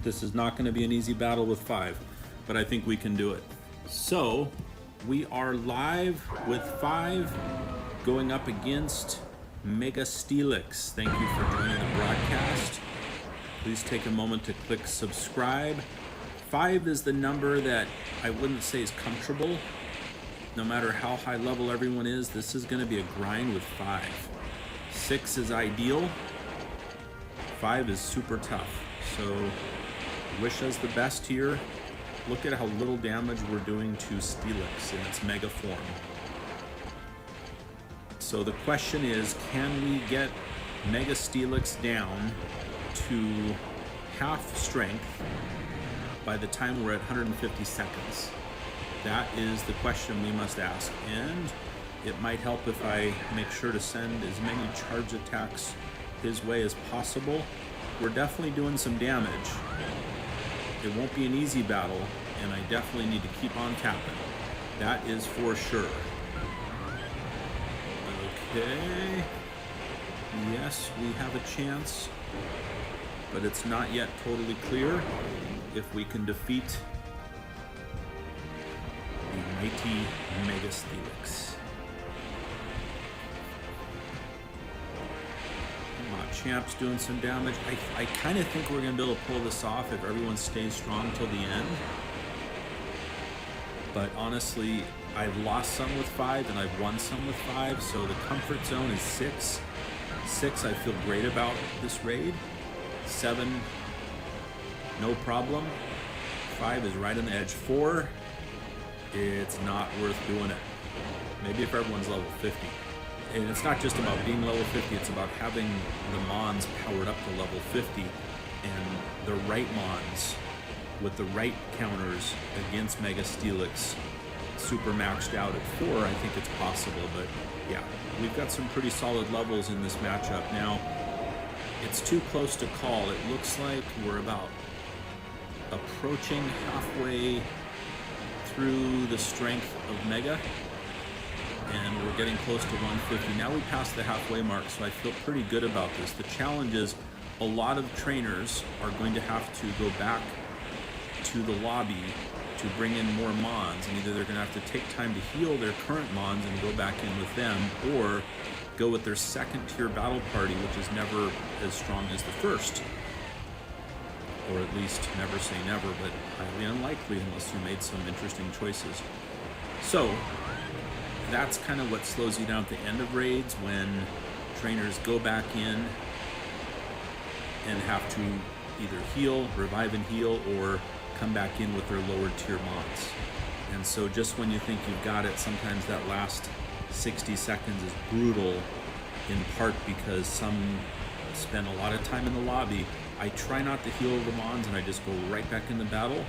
This is not going to be an easy battle with 5, but I think we can do it. So, we are live with 5 going up against Mega Steelix. Thank you for joining the broadcast. Please take a moment to click subscribe. 5 is the number that I wouldn't say is comfortable. No matter how high level everyone is, this is going to be a grind with 5. 6 is ideal. 5 is super tough. So wish us the best here. Look at how little damage we're doing to Steelix in its mega form. So the question is, can we get Mega Steelix down to half strength by the time we're at 150 seconds? That is the question we must ask. And it might help if I make sure to send as many charge attacks his way as possible. We're definitely doing some damage. It won't be an easy battle, and I definitely need to keep on tapping. That is for sure. Okay. Yes, we have a chance, but it's not yet totally clear if we can defeat the mighty Mega Steelix. Champ's doing some damage. I kind of think we're going to be able to pull this off if everyone stays strong till the end. But honestly, I've lost some with 5 and I've won some with 5, so the comfort zone is 6. 6, I feel great about this raid. 7, no problem. 5 is right on the edge. 4, it's not worth doing it. Maybe if everyone's level 50. And it's not just about being level 50, it's about having the Mons powered up to level 50 and the right Mons with the right counters against Mega Steelix super maxed out at 4. I think it's possible, but yeah, we've got some pretty solid levels in this matchup. Now, it's too close to call. It looks like we're about approaching halfway through the strength of Mega, and we're getting close to 150. Now we passed the halfway mark, so I feel pretty good about this. The challenge is a lot of trainers are going to have to go back to the lobby to bring in more Mons, and either they're going to have to take time to heal their current Mons and go back in with them, or go with their second tier battle party, which is never as strong as the first. Or at least never say never, but highly unlikely unless you made some interesting choices. So that's kind of what slows you down at the end of raids, when trainers go back in and have to either heal, revive and heal, or come back in with their lower tier Mons. And so just when you think you've got it, sometimes that last 60 seconds is brutal, in part because some spend a lot of time in the lobby. I try not to heal the Mons and I just go right back in the battle,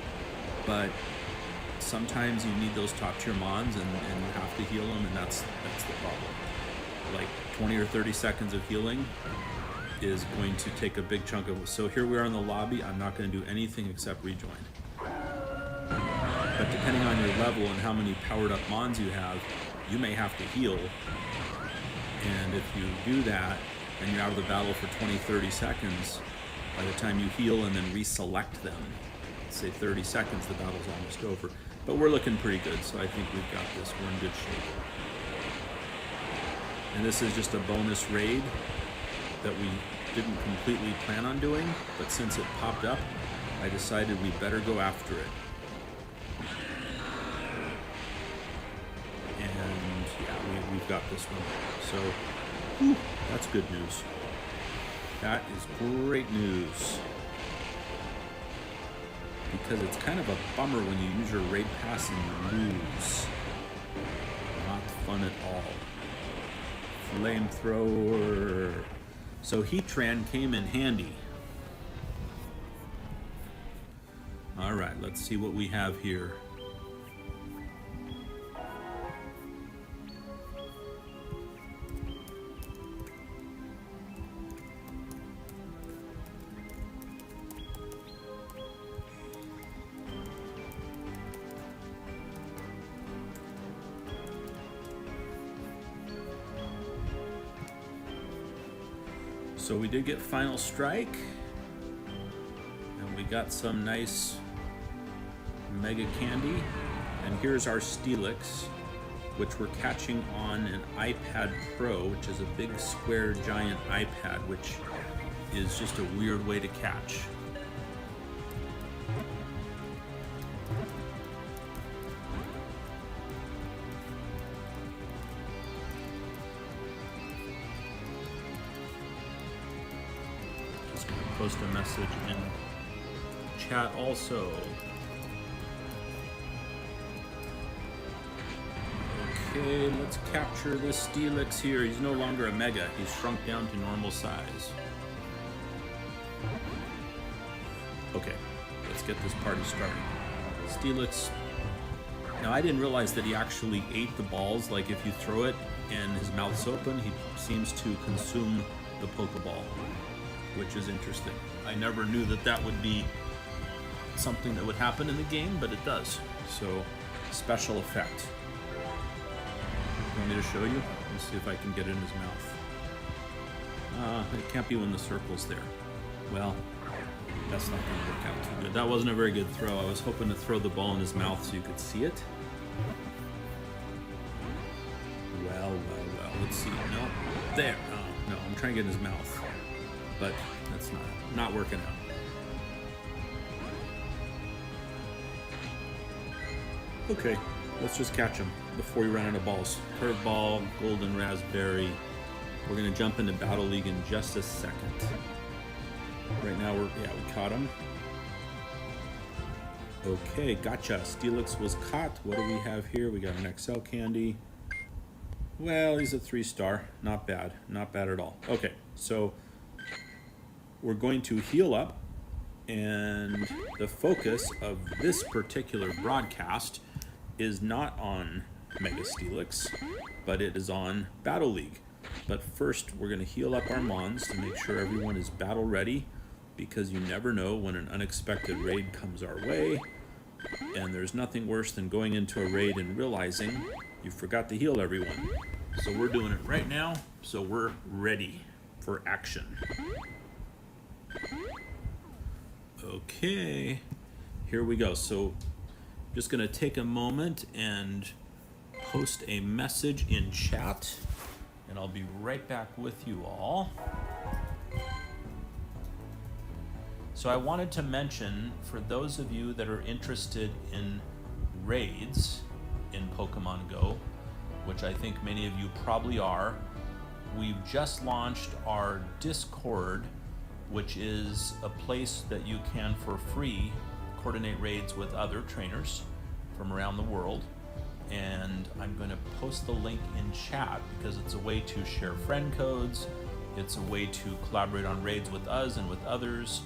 but sometimes you need those top tier Mons and you have to heal them, and that's the problem. Like 20 or 30 seconds of healing is going to take a big chunk of. So here we are in the lobby. I'm not going to do anything except rejoin. But depending on your level and how many powered up Mons you have, you may have to heal. And if you do that and you're out of the battle for 20-30 seconds, by the time you heal and then reselect them, say 30 seconds, the battle's almost over. But we're looking pretty good, so I think we've got this. We're in good shape. And this is just a bonus raid that we didn't completely plan on doing, but since it popped up, I decided we better go after it. And yeah, we've got this one. So that's good news. That is great news. Because it's kind of a bummer when you use your raid pass and you lose. Not fun at all. Flamethrower. So Heatran came in handy. Alright, let's see what we have here. So we did get Final Strike, and we got some nice Mega Candy, and here's our Steelix, which we're catching on an iPad Pro, which is a big square giant iPad, which is just a weird way to catch. Just gonna post a message in chat also. Okay, let's capture this Steelix here. He's no longer a mega, he's shrunk down to normal size. Okay, let's get this party started. Steelix. Now, I didn't realize that he actually ate the balls. Like, if you throw it and his mouth's open, he seems to consume the Pokeball, which is interesting. I never knew that that would be something that would happen in the game, but it does. So, special effect. Want me to show you? Let's see if I can get it in his mouth. It can't be when the circle's there. Well, that's not going to work out too good. That wasn't a very good throw. I was hoping to throw the ball in his mouth so you could see it. Well. Let's see. No. There. Oh, no, I'm trying to get in his mouth. But that's not working out. Okay, let's just catch him before we run out of balls. Curveball, golden raspberry. We're going to jump into Battle League in just a second. Right now, we caught him. Okay, gotcha. Steelix was caught. What do we have here? We got an XL candy. Well, he's a 3-star. Not bad. Not bad at all. Okay, so we're going to heal up. And the focus of this particular broadcast is not on Mega Steelix, but it is on Battle League. But first, we're going to heal up our Mons to make sure everyone is battle ready, because you never know when an unexpected raid comes our way, and there's nothing worse than going into a raid and realizing you forgot to heal everyone. So we're doing it right now, so we're ready for action. Okay, here we go. So I'm just going to take a moment and post a message in chat, and I'll be right back with you all. So I wanted to mention, for those of you that are interested in raids in Pokemon Go, which I think many of you probably are, we've just launched our Discord, which is a place that you can, for free, coordinate raids with other trainers from around the world. And I'm going to post the link in chat because it's a way to share friend codes, it's a way to collaborate on raids with us and with others,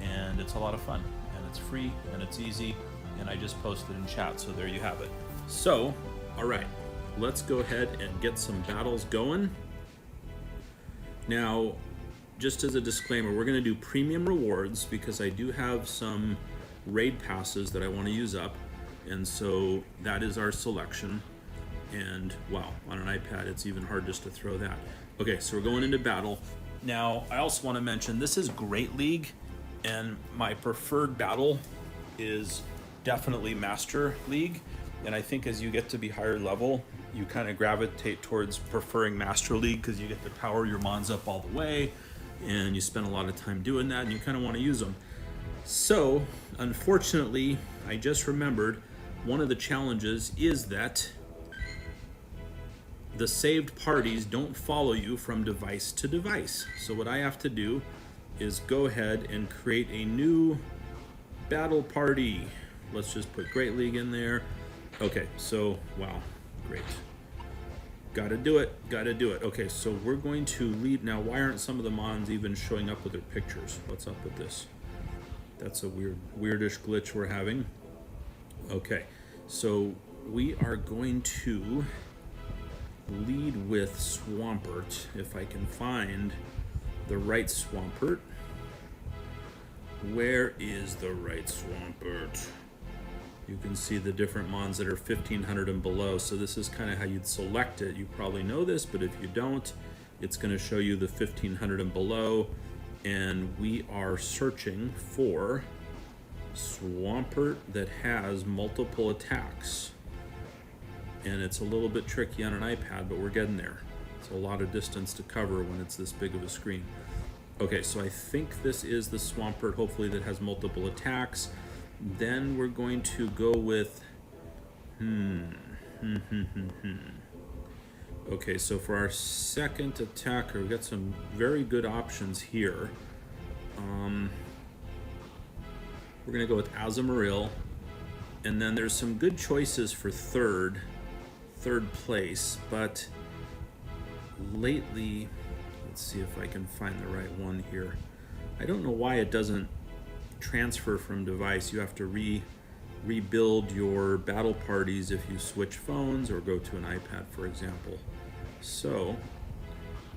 and it's a lot of fun, and it's free, and it's easy, and I just posted in chat, so there you have it. So, alright, let's go ahead and get some battles going. Now, just as a disclaimer, we're going to do premium rewards because I do have some raid passes that I want to use up, and so that is our selection. And wow, on an iPad it's even hard just to throw that. Okay, so we're going into battle. Now, I also want to mention this is Great League, and my preferred battle is definitely Master League, and I think as you get to be higher level, you kind of gravitate towards preferring Master League because you get to power your Mons up all the way, and you spend a lot of time doing that, and you kind of want to use them. So, unfortunately, I just remembered one of the challenges is that the saved parties don't follow you from device to device. So what I have to do is go ahead and create a new battle party. Let's just put Great League in there. Okay, so, wow, great. Gotta do it. Okay, so we're going to lead. Now, why aren't some of the Mons even showing up with their pictures? What's up with this? That's a weirdish glitch we're having. Okay, so we are going to lead with Swampert, if I can find the right Swampert. Where is the right Swampert? You can see the different Mons that are 1500 and below, so this is kind of how you'd select it. You probably know this, but if you don't, it's going to show you the 1500 and below, and we are searching for Swampert that has multiple attacks. And it's a little bit tricky on an iPad, but we're getting there. It's a lot of distance to cover when it's this big of a screen. Okay, so I think this is the Swampert, hopefully, that has multiple attacks. Then we're going to go with... Okay, so for our second attacker, we've got some very good options here. We're going to go with Azumarill. And then there's some good choices for third place, but lately, let's see if I can find the right one here. I don't know why it doesn't transfer from device. You have to rebuild your battle parties if you switch phones or go to an iPad, for example. So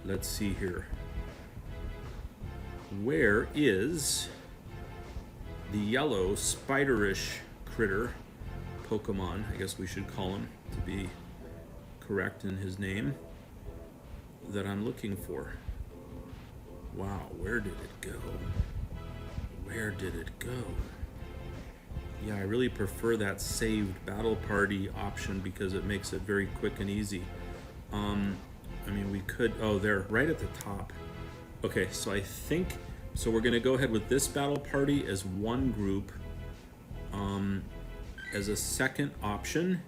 let's see here. Where is the yellow spiderish critter Pokemon, I guess we should call him to be correct in his name, that I'm looking for? Wow, where did it go? Where did it go? Yeah, I really prefer that saved battle party option because it makes it very quick and easy. I mean, we could, oh, they're right at the top. Okay, so I think, so we're gonna go ahead with this battle party as one group, as a second option,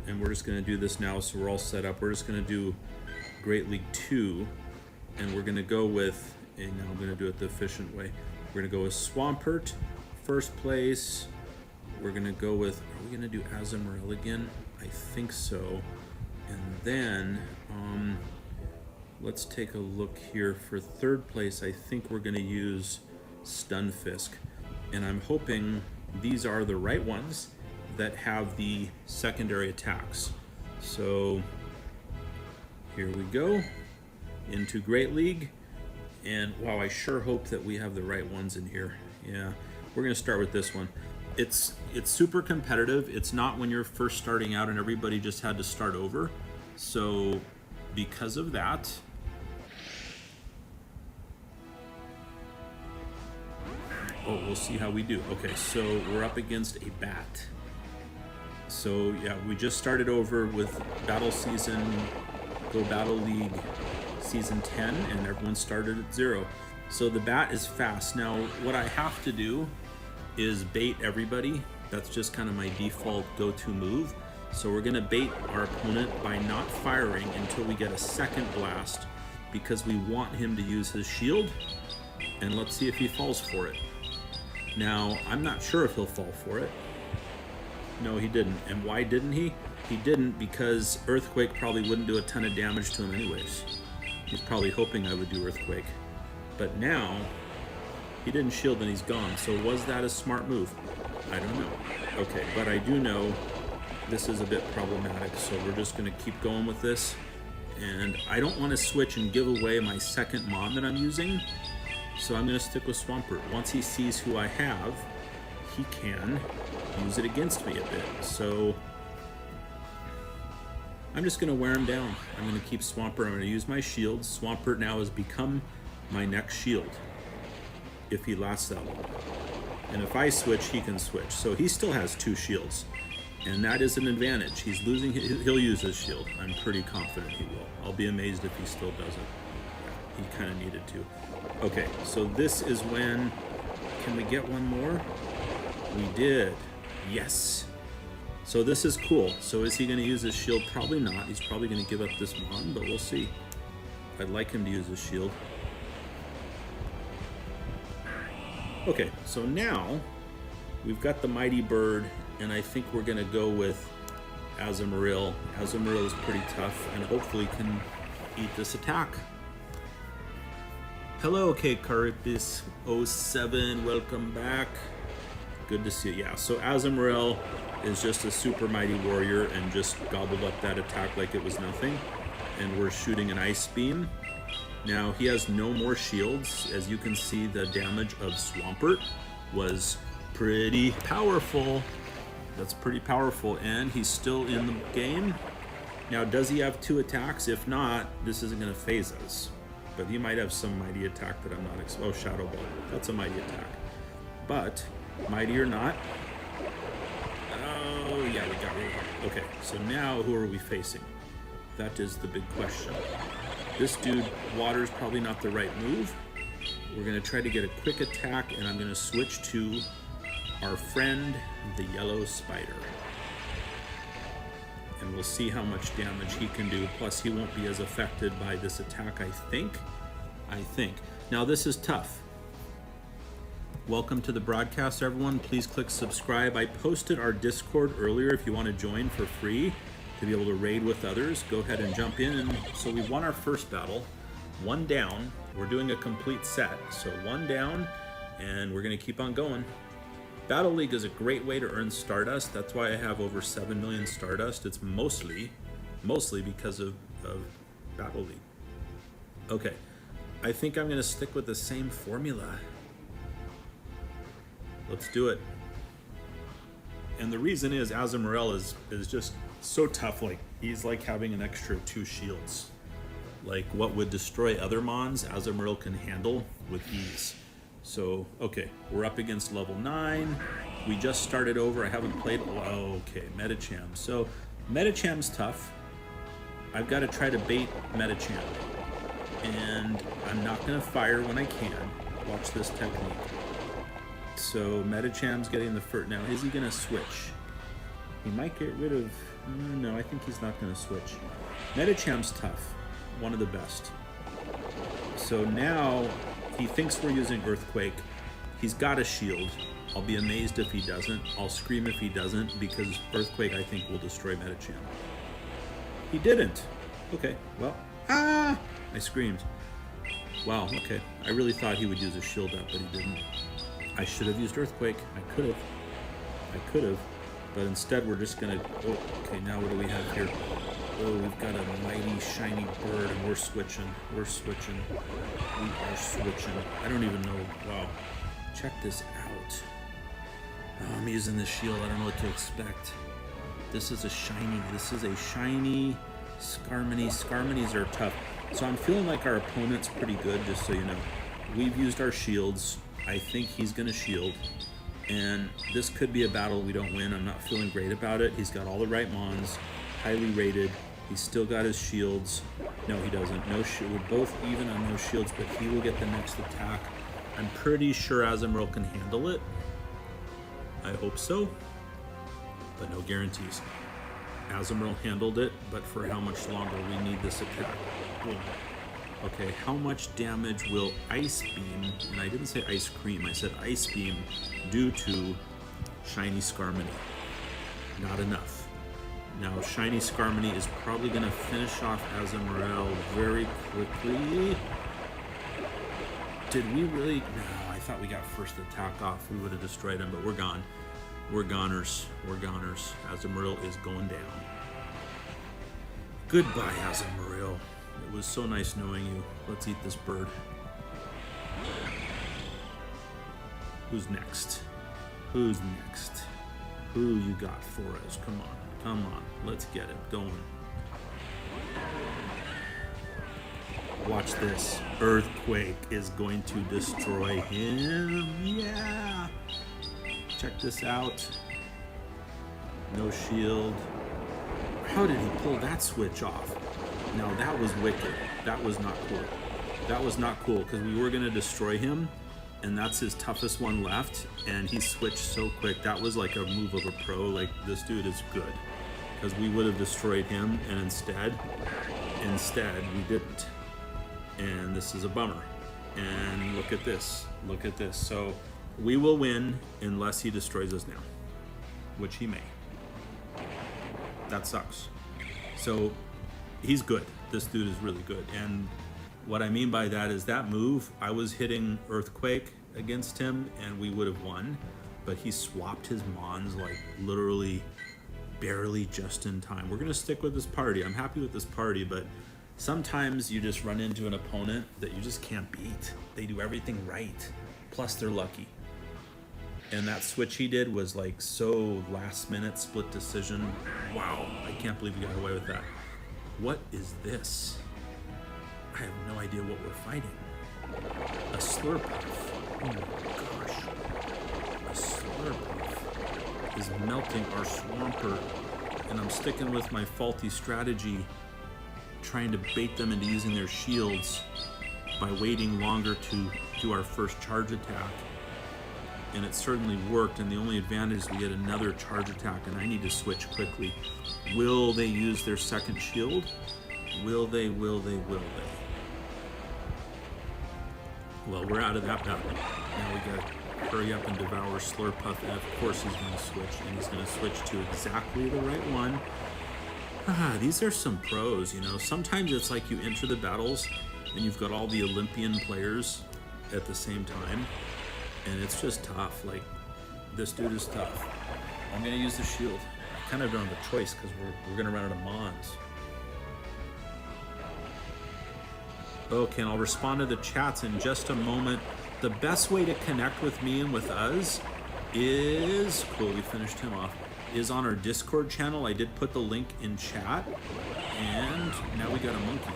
and we're just gonna do this now so we're all set up. We're just gonna do Great League 2, and we're gonna go with, and now I'm gonna do it the efficient way. We're gonna go with Swampert, first place. We're gonna go with, are we gonna do Azumarill again? I think so. And then, let's take a look here. For third place, I think we're gonna use Stunfisk. And I'm hoping these are the right ones that have the secondary attacks. So here we go into Great League. And wow, I sure hope that we have the right ones in here. Yeah, we're gonna start with this one. It's super competitive. It's not when you're first starting out and everybody just had to start over. So because of that, oh, we'll see how we do. Okay, so we're up against a bat. So yeah, we just started over with Battle Season, Go Battle League Season 10, and everyone started at 0. So the bat is fast. Now, what I have to do is bait everybody. That's just kind of my default go-to move. So we're gonna bait our opponent by not firing until we get a second blast, because we want him to use his shield, and let's see if he falls for it. Now, I'm not sure if he'll fall for it. No, he didn't. And why didn't he? He didn't because Earthquake probably wouldn't do a ton of damage to him anyways. He's probably hoping I would do Earthquake. But now, he didn't shield and he's gone. So was that a smart move? I don't know. Okay, but I do know this is a bit problematic, so we're just gonna keep going with this. And I don't wanna switch and give away my second Mon that I'm using, so I'm gonna stick with Swampert. Once he sees who I have, he can use it against me a bit. So I'm just gonna wear him down. I'm gonna keep Swampert, I'm gonna use my shield. Swampert now has become my next shield, if he lasts that long. And if I switch, he can switch. So he still has 2 shields, and that is an advantage. He's losing, he'll use his shield. I'm pretty confident he will. I'll be amazed if he still doesn't. He kind of needed to. Okay, so this is when, can we get one more? We did, yes. So this is cool. So is he gonna use his shield? Probably not. He's probably gonna give up this Mon, but we'll see. I'd like him to use his shield. Okay, so now we've got the Mighty Bird, and I think we're gonna go with Azumarill. Azumarill is pretty tough, and hopefully can eat this attack. Hello, Caripis07, welcome back. Good to see you. Yeah, so Azumarill is just a super mighty warrior and just gobbled up that attack like it was nothing. And we're shooting an Ice Beam. Now, he has no more shields. As you can see, the damage of Swampert was pretty powerful. That's pretty powerful, and he's still in the game. Now, does he have 2 attacks? If not, this isn't gonna phase us. But he might have some mighty attack that I'm not oh, Shadow Ball. That's a mighty attack. But Mighty or not. Oh, yeah, we got rid of him. Okay, so now who are we facing? That is the big question. This dude, water's probably not the right move. We're going to try to get a quick attack, and I'm going to switch to our friend, the yellow spider. And we'll see how much damage he can do. Plus, he won't be as affected by this attack, I think. Now, this is tough. Welcome to the broadcast, everyone. Please click subscribe. I posted our Discord earlier if you want to join for free to be able to raid with others. Go ahead and jump in. And so we won our first battle. 1 down. We're doing a complete set. So 1 down, and we're going to keep on going. Battle League is a great way to earn Stardust. That's why I have over 7 million Stardust. It's mostly because of Battle League. Okay, I think I'm going to stick with the same formula. Let's do it. And the reason is Azumarill is just so tough. Like, he's like having an extra 2 shields. Like, what would destroy other Mons, Azumarill can handle with ease. So, okay, we're up against level 9. We just started over. I haven't played. Oh, okay, Medicham. So, Medicham's tough. I've got to try to bait Medicham. And I'm not going to fire when I can. Watch this technique. So, Medicham's getting the first. Now, is he going to switch? He might get rid of. No, I think he's not going to switch. Medicham's tough. One of the best. So now he thinks we're using Earthquake. He's got a shield. I'll be amazed if he doesn't. I'll scream if he doesn't, because Earthquake, I think, will destroy Medicham. He didn't. Okay, well, I screamed. Wow, okay. I really thought he would use a shield up, but he didn't. I should have used Earthquake. I could have. But instead, we're just gonna. Oh, okay. Now what do we have here? Oh, we've got a mighty shiny bird, and we're switching. We are switching. I don't even know. Wow. Check this out. Oh, I'm using this shield. I don't know what to expect. This is a shiny Skarmory. Skarmonys are tough. So I'm feeling like our opponent's pretty good, just so you know. We've used our shields. I think he's gonna shield. And this could be a battle we don't win. I'm not feeling great about it. He's got all the right Mons, highly rated. He's still got his shields. No, he doesn't. No shield. We're both even on no shields, but he will get the next attack. I'm pretty sure Azumarill can handle it. I hope so, but no guarantees. Azumarill handled it, but for how much longer we need this attack? Boom. Okay, how much damage will Ice Beam, and I didn't say Ice Cream, I said Ice Beam, do to Shiny Skarmory? Not enough. Now, Shiny Skarmory is probably going to finish off Azumarill very quickly. Did we really? No, I thought we got first attack off. We would have destroyed him, but we're gone. We're goners. Azumarill is going down. Goodbye, Azumarill. It was so nice knowing you. Let's eat this bird. Who's next? Who you got for us? Come on. Let's get it going. Watch this. Earthquake is going to destroy him. Yeah. Check this out. No shield. How did he pull that switch off? Now that was wicked. That was not cool. Because we were going to destroy him, and that's his toughest one left, and he switched so quick. That was like a move of a pro. Like, this dude is good. Because we would have destroyed him, and instead we didn't. And this is a bummer. And look at this. So we will win unless he destroys us now, which he may. That sucks. So he's good. This dude is really good. And what I mean by that is that move, I was hitting Earthquake against him and we would have won, but he swapped his Mons like literally barely just in time. We're gonna stick with this party. I'm happy with this party, but sometimes you just run into an opponent that you just can't beat. They do everything right, plus they're lucky. And that switch he did was like so last minute split decision. Wow, I can't believe we got away with that. What is this? I have no idea what we're fighting. A Slurpuff. Oh my gosh. A Slurpuff. melting our Swampert, and I'm sticking with my faulty strategy, trying to bait them into using their shields by waiting longer to do our first charge attack. And it certainly worked, and the only advantage is we get another charge attack, and I need to switch quickly. Will they use their second shield? Will they? Will they? Will they? Well, we're out of that battle. Now we gotta hurry up and devour Slurpuff, and of course he's gonna switch, and he's gonna switch to exactly the right one. These are some pros, you know. Sometimes it's like you enter the battles and you've got all the Olympian players at the same time, and it's just tough. Like, this dude is tough. I'm gonna use the shield. I kind of don't have a choice because we're gonna run out of Mons. Okay, and I'll respond to the chats in just a moment. The best way to connect with me and with us is, cool, we finished him off, is on our Discord channel. I did put the link in chat, and now we got a monkey.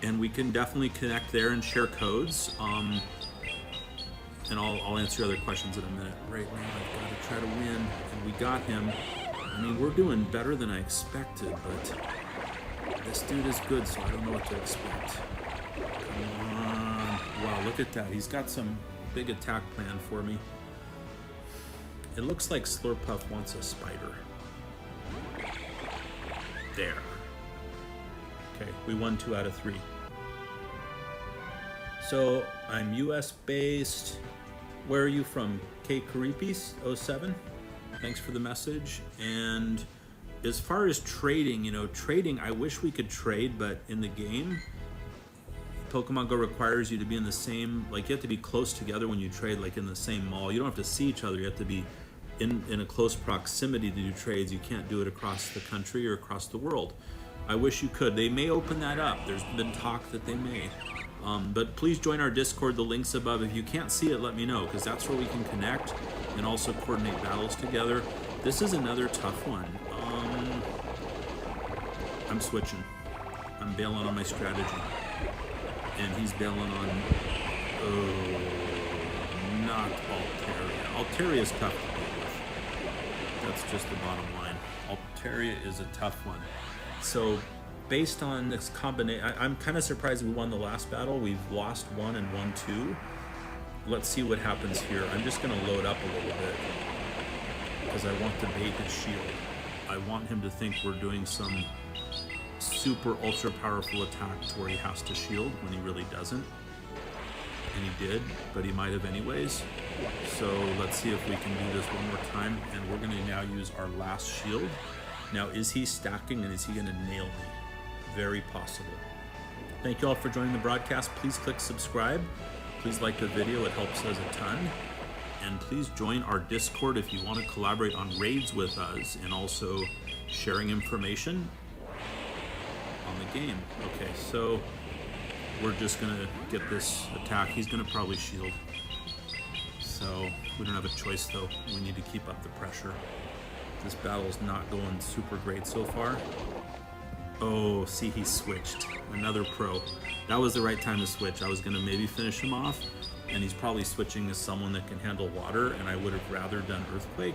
And we can definitely connect there and share codes. And I'll answer other questions in a minute. Right now, I've got to try to win, and we got him. I mean, we're doing better than I expected, but this dude is good, so I don't know what to expect. Come on. Wow, look at that. He's got some big attack plan for me. It looks like Slurpuff wants a spider. There. Okay, we won 2 out of 3. So, I'm US based. Where are you from? K Karipis 07? Thanks for the message. And as far as trading, you know, I wish we could trade, but in the game, Pokemon Go requires you to be in the same, like, you have to be close together when you trade, like in the same mall. You don't have to see each other, you have to be in a close proximity to do trades. You can't do it across the country or across the world. I wish you could. They may open that up. There's been talk that they may. But please join our Discord, the link's above. If you can't see it, let me know, because that's where we can connect and also coordinate battles together. This is another tough one. I'm switching. I'm bailing on my strategy. And he's bailing on, not Altaria. Altaria is tough to deal with. That's just the bottom line. Altaria is a tough one. So, based on this combination, I'm kind of surprised we won the last battle. We've lost 1 and won 2. Let's see what happens here. I'm just going to load up a little bit because I want to bait his shield. I want him to think we're doing some super ultra powerful attack to where he has to shield when he really doesn't. And he did, but he might have anyways. So let's see if we can do this one more time. And we're going to now use our last shield. Now, is he stacking, and is he going to nail me? Very possible. Thank you all for joining the broadcast. Please click subscribe. Please like the video. It helps us a ton. And please join our Discord if you want to collaborate on raids with us and also sharing information on the game. Okay, so we're just going to get this attack. He's going to probably shield. So we don't have a choice, though. We need to keep up the pressure. This battle's not going super great so far. Oh, see, he switched. Another pro. That was the right time to switch. I was going to maybe finish him off, and he's probably switching to someone that can handle water, and I would have rather done Earthquake.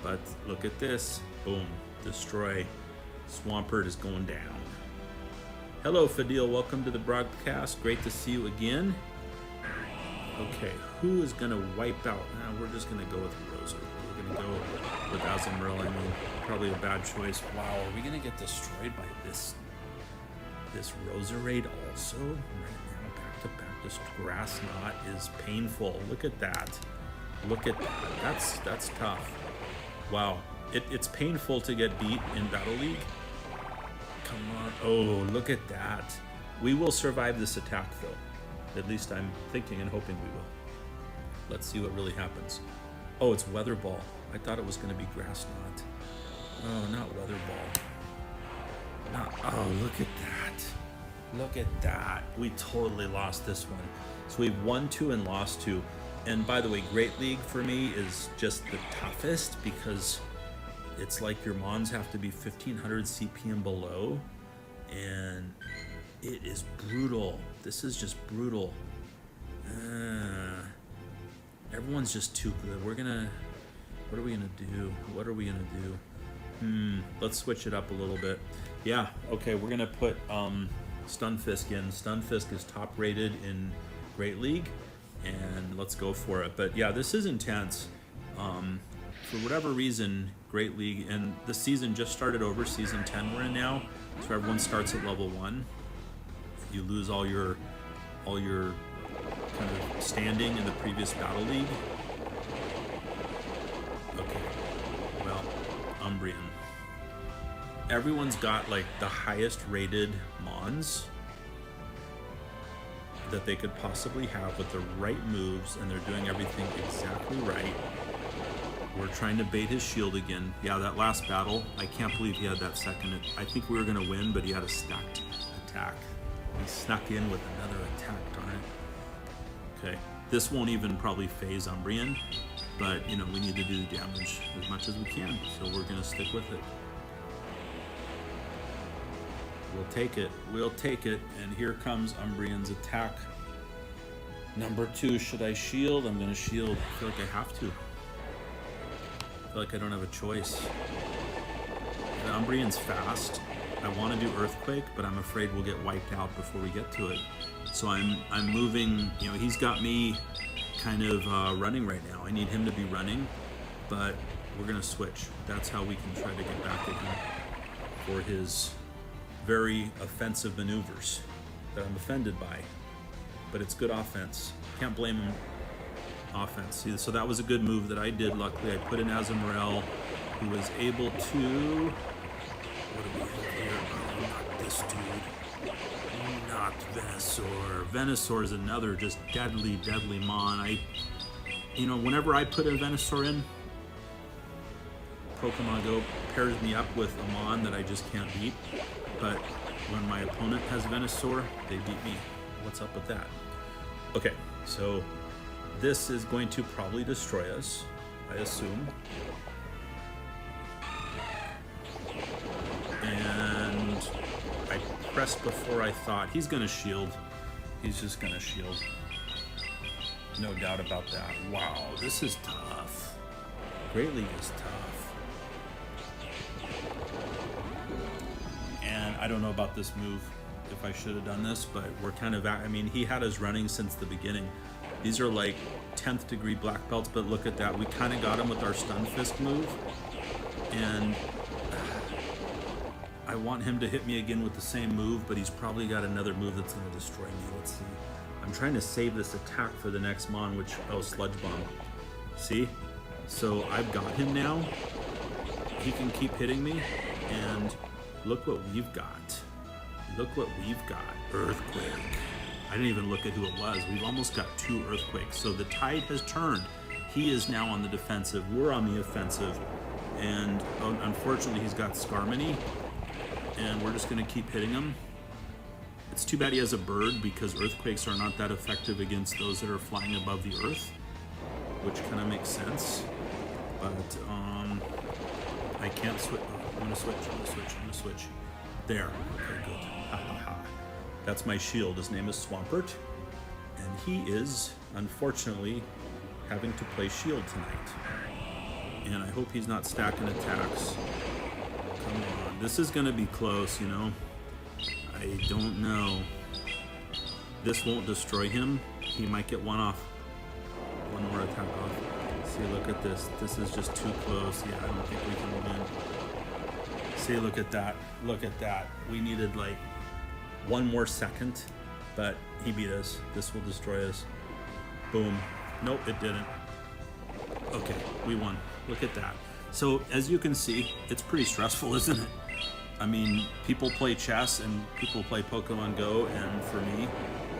But look at this. Boom. Destroy. Swampert is going down. Hello, Fadil. Welcome to the broadcast. Great to see you again. Okay, who is going to wipe out? We're just going to go with Rosa. We're going to go with Azumarill. I mean, probably a bad choice. Wow, are we going to get destroyed by this Roserade also? Right now, back to back. This grass knot is painful. Look at that. Look at that. That's tough. Wow. It's painful to get beat in Battle League. Come on. Oh, look at that. We will survive this attack, though. At least I'm thinking and hoping we will. Let's see what really happens. Oh, it's Weather Ball. I thought it was going to be Grass Knot. Oh, not Weather Ball. Oh, look at that. Look at that. We totally lost this one. So we've won 2 and lost 2. And by the way, Great League for me is just the toughest because it's like your Mons have to be 1500 CP and below. And it is brutal. This is just brutal. Everyone's just too good. We're gonna... What are we gonna do? What are we gonna do? Let's switch it up a little bit. Yeah, okay, we're gonna put Stunfisk in. Stunfisk is top rated in Great League, and let's go for it. But yeah, this is intense. For whatever reason, Great League, and the season just started over, season 10 we're in now, so everyone starts at level 1. You lose all your kind of standing in the previous battle league. Okay, well, Umbreon. Everyone's got like the highest rated Mons that they could possibly have with the right moves, and they're doing everything exactly right. We're trying to bait his shield again. Yeah, that last battle, I can't believe he had that second. I think we were gonna win, but he had a stacked attack. He snuck in with another attack, darn it. Okay, this won't even probably phase Umbreon, but you know, we need to do the damage as much as we can, so we're gonna stick with it. We'll take it, and here comes Umbreon's attack. Number 2, should I shield? I'm gonna shield. I feel like I have to. I feel like I don't have a choice. And Umbreon's fast. I want to do Earthquake, but I'm afraid we'll get wiped out before we get to it. So I'm moving, you know, he's got me kind of running right now. I need him to be running, but we're gonna switch. That's how we can try to get back at him for his very offensive maneuvers that I'm offended by. But it's good offense. Can't blame him. Offense. See, so that was a good move that I did. Luckily, I put in Azumarill, who was able to. What do we have here? Oh, not this dude. Not Venusaur. Venusaur is another just deadly Mon. You know, whenever I put a Venusaur in, Pokemon Go pairs me up with a Mon that I just can't beat. But when my opponent has Venusaur, they beat me. What's up with that? Okay, so this is going to probably destroy us, I assume. And I pressed before I thought. He's gonna shield. He's just gonna shield. No doubt about that. Wow, this is tough. Great League is tough. And I don't know about this move, if I should have done this, but we're kind of, I mean, he had us running since the beginning. These are like 10th degree black belts, but look at that. We kind of got him with our Stunfisk move, and I want him to hit me again with the same move, but he's probably got another move that's going to destroy me. Let's see. I'm trying to save this attack for the next Mon, which, oh, Sludge Bomb. See? So I've got him now. He can keep hitting me, and look what we've got. Look what we've got. Earthquake. I didn't even look at who it was. We've almost got 2 Earthquakes. So the tide has turned. He is now on the defensive. We're on the offensive. And unfortunately, he's got Skarmory. And we're just going to keep hitting him. It's too bad he has a bird, because Earthquakes are not that effective against those that are flying above the earth, which kind of makes sense. But I can't switch. I'm going to switch. There. Okay, good. Ha ha ha. That's my shield. His name is Swampert, and he is, unfortunately, having to play shield tonight. And I hope he's not stacking attacks. Come on. This is going to be close, you know. I don't know. This won't destroy him. He might get one off. One more attack off. See, look at this. This is just too close. Yeah, I don't think we can win. See, look at that. Look at that. We needed like one more second, but he beat us. This will destroy us. Boom. Nope, it didn't. Okay, we won. Look at that. So as you can see, it's pretty stressful, isn't it? I mean, people play chess and people play Pokemon Go, and for me,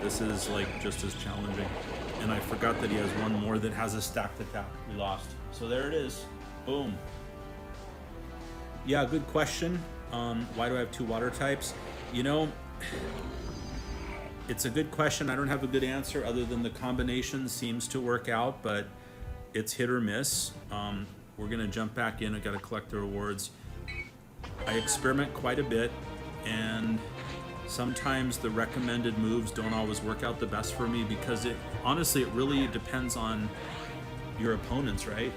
this is like just as challenging. And I forgot that he has one more that has a stacked attack. We lost. So there it is. Boom. Yeah, good question. Why do I have 2 water types? You know, it's a good question. I don't have a good answer other than the combination seems to work out, but it's hit or miss. We're gonna jump back in. I gotta collect the rewards. I experiment quite a bit, and sometimes the recommended moves don't always work out the best for me, because honestly, it really depends on your opponents, right?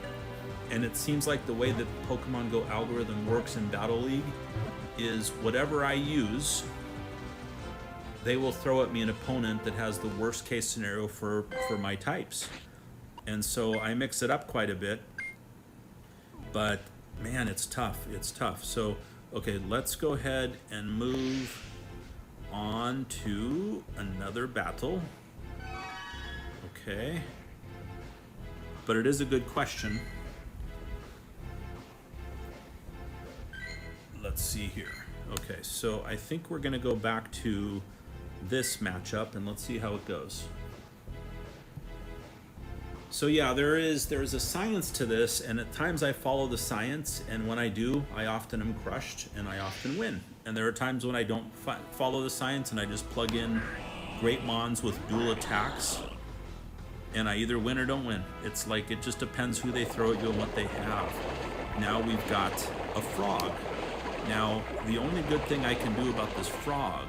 And it seems like the way that Pokemon Go algorithm works in Battle League is whatever I use, they will throw at me an opponent that has the worst case scenario for my types. And so I mix it up quite a bit, but man, it's tough. It's tough. So, okay, let's go ahead and move on to another battle. Okay. But it is a good question. Let's see here. Okay, so I think we're gonna go back to this matchup and let's see how it goes. So yeah, there is a science to this, and at times I follow the science, and when I do, I often am crushed and I often win. And there are times when I don't follow the science and I just plug in great mons with dual attacks, and I either win or don't win. It's like, it just depends who they throw at you and what they have. Now we've got a frog. Now, the only good thing I can do about this frog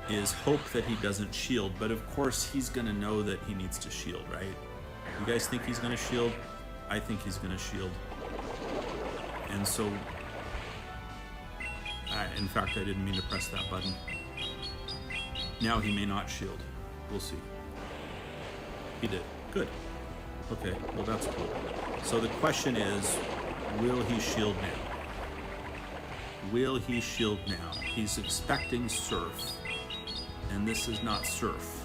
is hope that he doesn't shield, but of course he's gonna know that he needs to shield, right? You guys think he's gonna shield? I think he's gonna shield. And so, in fact, I didn't mean to press that button. Now he may not shield. We'll see. He did. Good. Okay, well that's cool. So the question is, will he shield now? Will he shield now? He's expecting Surf, and this is not Surf.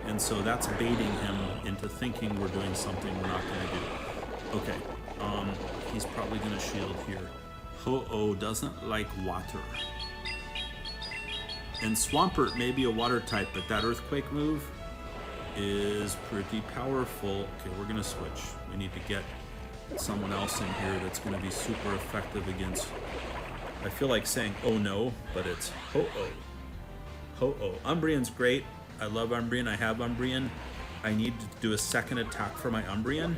And so that's baiting him into thinking we're doing something we're not going to do. Okay, he's probably going to shield here. Ho-Oh doesn't like water. And Swampert may be a water type, but that Earthquake move is pretty powerful. Okay, we're going to switch. We need to get someone else in here that's going to be super effective against... I feel like saying oh no, but it's Ho-Oh. Ho-Oh. Umbreon's great. I love Umbreon. I have Umbreon. I need to do a second attack for my Umbreon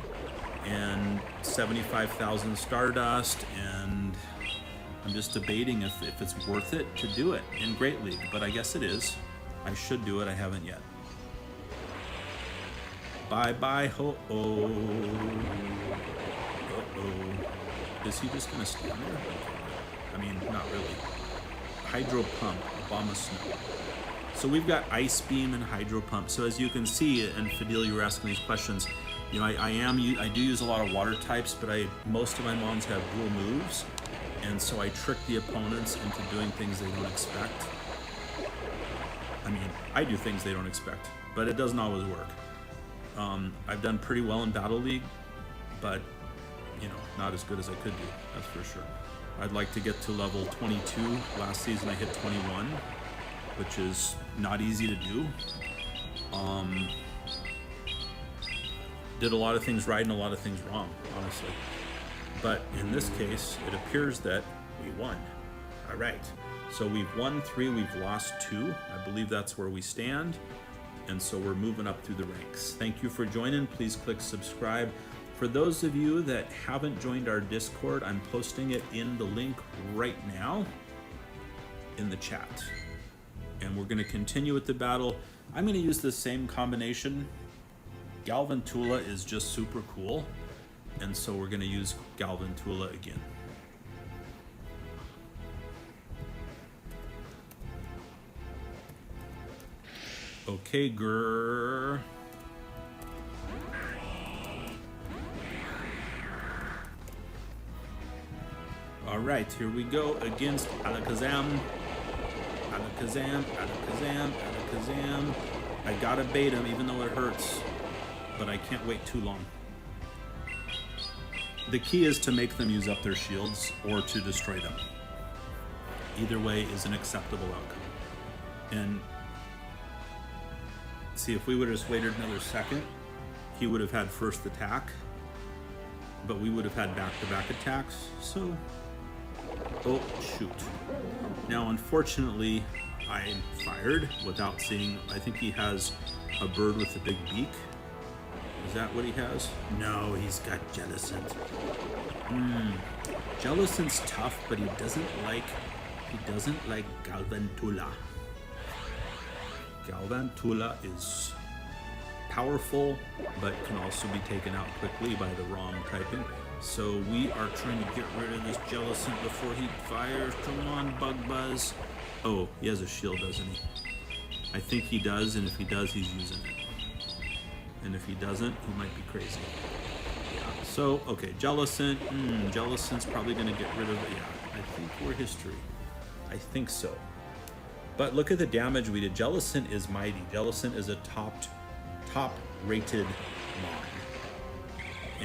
and 75,000 Stardust, and I'm just debating if it's worth it to do it in Great League, but I guess it is. I should do it. I haven't yet. Bye-bye, Ho-Oh. Uh-oh. Is he just going to stand there? I mean, not really. Hydro Pump, Abomasnow. So we've got Ice Beam and Hydro Pump. So as you can see, and Fidel, you were asking these questions, you know, I do use a lot of water types, but most of my mons have dual moves, and so I trick the opponents into doing things they don't expect. I mean, I do things they don't expect, but it doesn't always work. I've done pretty well in Battle League, but you know, not as good as I could do, that's for sure. I'd like to get to level 22. Last season I hit 21, which is not easy to do. Did a lot of things right and a lot of things wrong, honestly. But in this case, it appears that we won. All right, so we've won 3, we've lost 2. I believe that's where we stand. And so we're moving up through the ranks. Thank you for joining. Please click subscribe. For those of you that haven't joined our Discord, I'm posting it in the link right now in the chat. And we're gonna continue with the battle. I'm gonna use the same combination. Galvantula is just super cool. And so we're gonna use Galvantula again. Okay, grrr. All right, here we go against Alakazam. Alakazam, Alakazam, Alakazam. I gotta bait him even though it hurts, but I can't wait too long. The key is to make them use up their shields or to destroy them. Either way is an acceptable outcome. And see, if we would have just waited another second, he would have had first attack, but we would have had back-to-back attacks, so... Oh, shoot. Now, unfortunately, I fired without seeing... I think he has a bird with a big beak. Is that what he has? No, he's got Jellicent. Jellicent's tough, but he doesn't like Galvantula. Galvantula is powerful, but can also be taken out quickly by the ROM typing. So we are trying to get rid of this Jellicent before he fires. Come on, Bug Buzz. Oh, he has a shield, doesn't he? I think he does, and if he does, he's using it. And if he doesn't, he might be crazy. Yeah. So, okay, Jellicent. Jellicent's probably going to get rid of it. Yeah, I think we're history. I think so. But look at the damage we did. Jellicent is mighty. Jellicent is a top-rated Mon.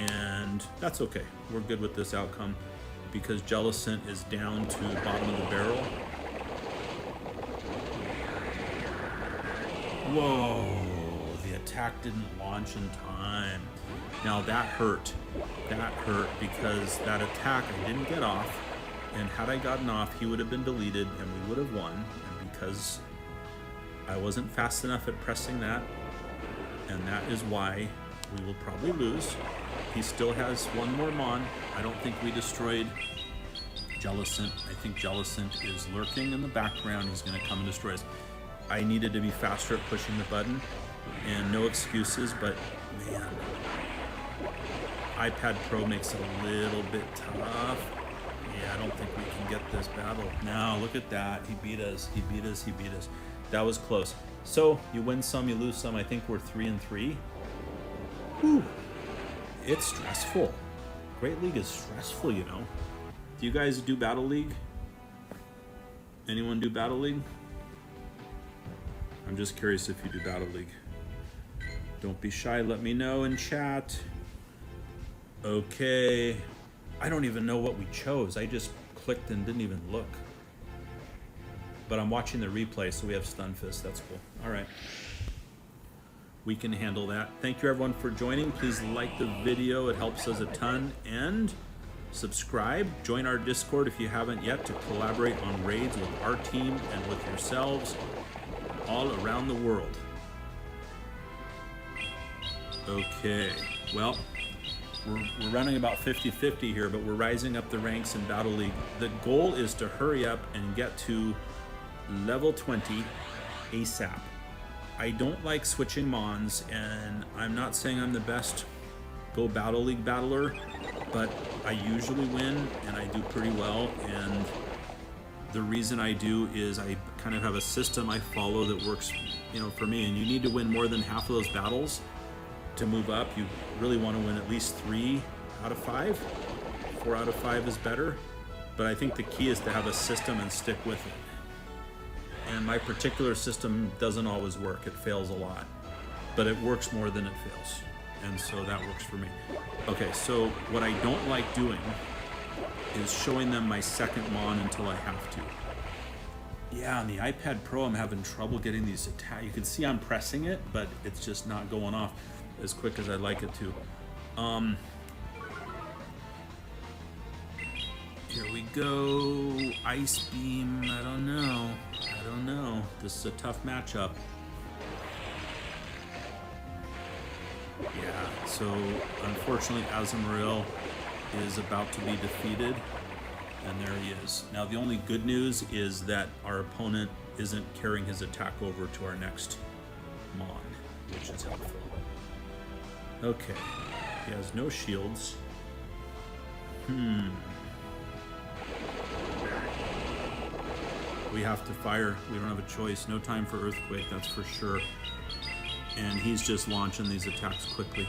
And that's okay. We're good with this outcome because Jellicent is down to bottom of the barrel. Whoa, the attack didn't launch in time. Now that hurt. That hurt because that attack I didn't get off. And had I gotten off, he would have been deleted and we would have won. And because I wasn't fast enough at pressing that, and that is why we will probably lose. He still has one more Mon. I don't think we destroyed Jellicent. I think Jellicent is lurking in the background. He's going to come and destroy us. I needed to be faster at pushing the button, and no excuses, but man, iPad Pro makes it a little bit tough. Yeah, I don't think we can get this battle. Now, look at that. He beat us. He beat us. He beat us. That was close. So, you win some, you lose some. I think we're 3-3. Whew. It's stressful. Great League is stressful, you know. Do you guys do Battle League? Anyone do Battle League? I'm just curious if you do Battle League. Don't be shy, let me know in chat. Okay. I don't even know what we chose. I just clicked and didn't even look. But I'm watching the replay, so we have Stunfist. That's cool. All right. We can handle that. Thank you everyone for joining. Please like the video. It helps us a ton. And subscribe. Join our Discord if you haven't yet to collaborate on raids with our team and with yourselves all around the world. Okay. Well, we're running about 50-50 here, but we're rising up the ranks in Battle League. The goal is to hurry up and get to level 20 ASAP. I don't like switching Mons, and I'm not saying I'm the best Go Battle League battler, but I usually win, and I do pretty well, and the reason I do is I kind of have a system I follow that works, you know, for me, and you need to win more than half of those battles to move up. You really want to win at least 3 out of 5. 4 out of 5 is better, but I think the key is to have a system and stick with it. And my particular system doesn't always work. It fails a lot, but it works more than it fails. And so that works for me. Okay, so what I don't like doing is showing them my second Mon until I have to. Yeah, on the iPad Pro, I'm having trouble getting these attacks. You can see I'm pressing it, but it's just not going off as quick as I'd like it to. Here we go. Ice Beam. I don't know. I don't know. This is a tough matchup. Yeah, so unfortunately Azumarill is about to be defeated, and there he is. Now the only good news is that our opponent isn't carrying his attack over to our next Mon, which is helpful. Okay, he has no shields. We have to fire. We don't have a choice. No time for Earthquake, that's for sure. And he's just launching these attacks quickly.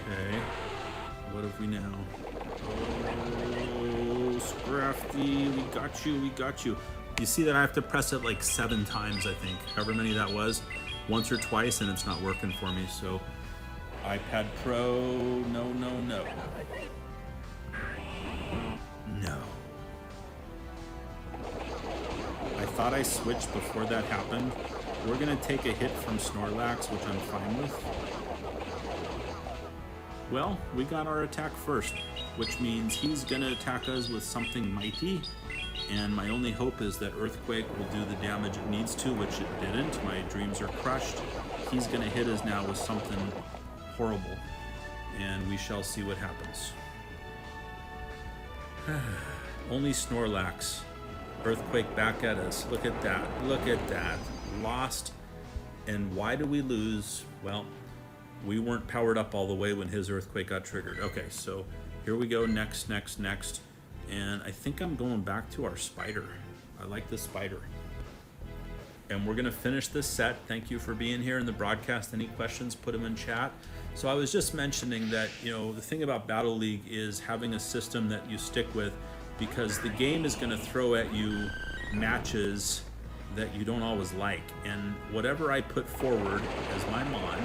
Okay. What have we now? Oh, Scrafty, we got you, we got you. You see that I have to press it like 7 times, I think. However many that was. Once or twice, and it's not working for me, so... iPad Pro, no, no, no. No. I thought I switched before that happened. We're gonna take a hit from Snorlax, which I'm fine with. Well, we got our attack first, which means he's gonna attack us with something mighty, and my only hope is that Earthquake will do the damage it needs to, which it didn't. My dreams are crushed. He's gonna hit us now with something horrible, and we shall see what happens. Only Snorlax. Earthquake back at us. Look at that. Look at that. Lost And why did we lose? Well, we weren't powered up all the way when his earthquake got triggered. Okay, so here we go, next. And I think I'm going back to our spider. I like this spider. And we're gonna finish this set. Thank you for being here in the broadcast. Any questions, put them in chat. So I was just mentioning that, you know, the thing about Battle League is having a system that you stick with, because the game is gonna throw at you matches that you don't always like. And whatever I put forward as my mon,